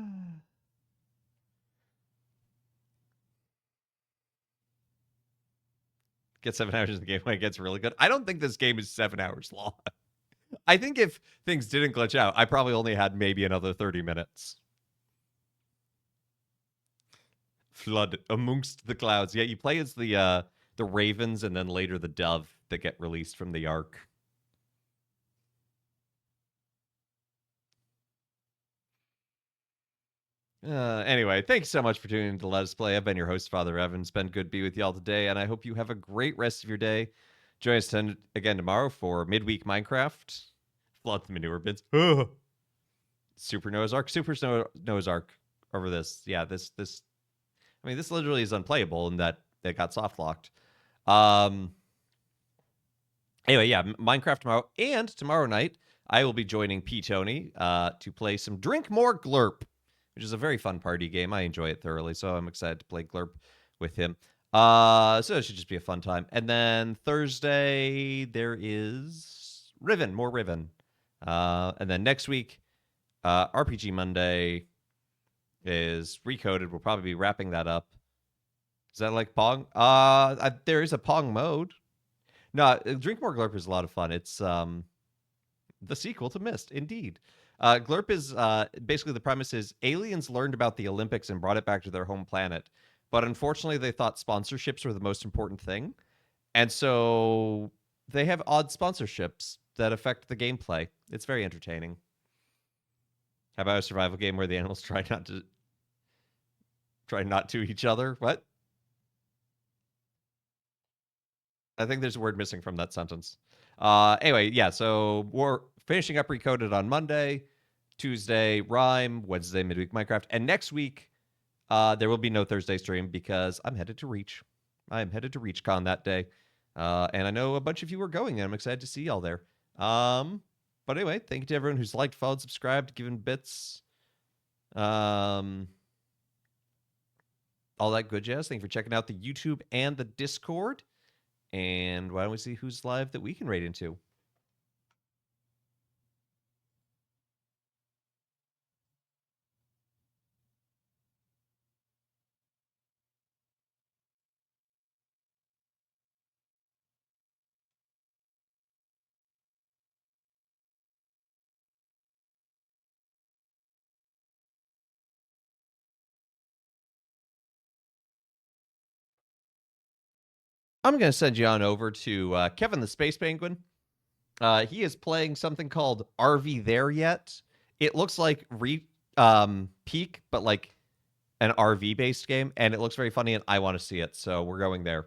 Get 7 hours in the game when it gets really good. I don't think this game is 7 hours long. I think if things didn't glitch out, I probably only had maybe another 30 minutes. Flood amongst the clouds. Yeah, you play as the ravens and then later the dove that get released from the ark. Anyway, thanks so much for tuning in to Let Us Play. I've been your host, Father Evan. It's been good to be with y'all today, and I hope you have a great rest of your day. Join us again tomorrow for midweek Minecraft. Flood the manure bins. Super Noah's Ark. Super Noah's Ark over this. Yeah, this. I mean, this literally is unplayable in that it got soft locked. Anyway, yeah, Minecraft tomorrow. And tomorrow night, I will be joining P. Tony to play some Drink More Glurp, which is a very fun party game. I enjoy it thoroughly, so I'm excited to play Glurp with him. So it should just be a fun time. And then Thursday, there is Riven, more Riven. And then next week, RPG Monday is Recoded. We'll probably be wrapping that up. Is that like Pong? There is a Pong mode. No, Drink More Glurp is a lot of fun. It's the sequel to Myst, indeed. Glurp is basically the premise is aliens learned about the Olympics and brought it back to their home planet. But unfortunately, they thought sponsorships were the most important thing. And so they have odd sponsorships that affect the gameplay. It's very entertaining. How about a survival game where the animals try not to each other? What? I think there's a word missing from that sentence. Anyway, yeah, so we're finishing up Recoded on Monday, Tuesday, Rhyme, Wednesday, Midweek Minecraft, and next week, there will be no Thursday stream because I'm headed to Reach. I am headed to ReachCon that day. And I know a bunch of you are going, and I'm excited to see y'all there. But anyway, thank you to everyone who's liked, followed, subscribed, given bits. All that good jazz. Thank you for checking out the YouTube and the Discord. And why don't we see who's live that we can raid into? I'm going to send you on over to Kevin the Space Penguin. He is playing something called RV There Yet. It looks like Peak, but like an RV-based game, and it looks very funny, and I want to see it, so we're going there.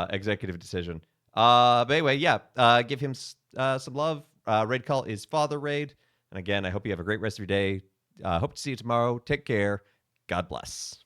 Executive decision. But anyway, yeah, give him some love. Raid call is Father Raid. And again, I hope you have a great rest of your day. Hope to see you tomorrow. Take care. God bless.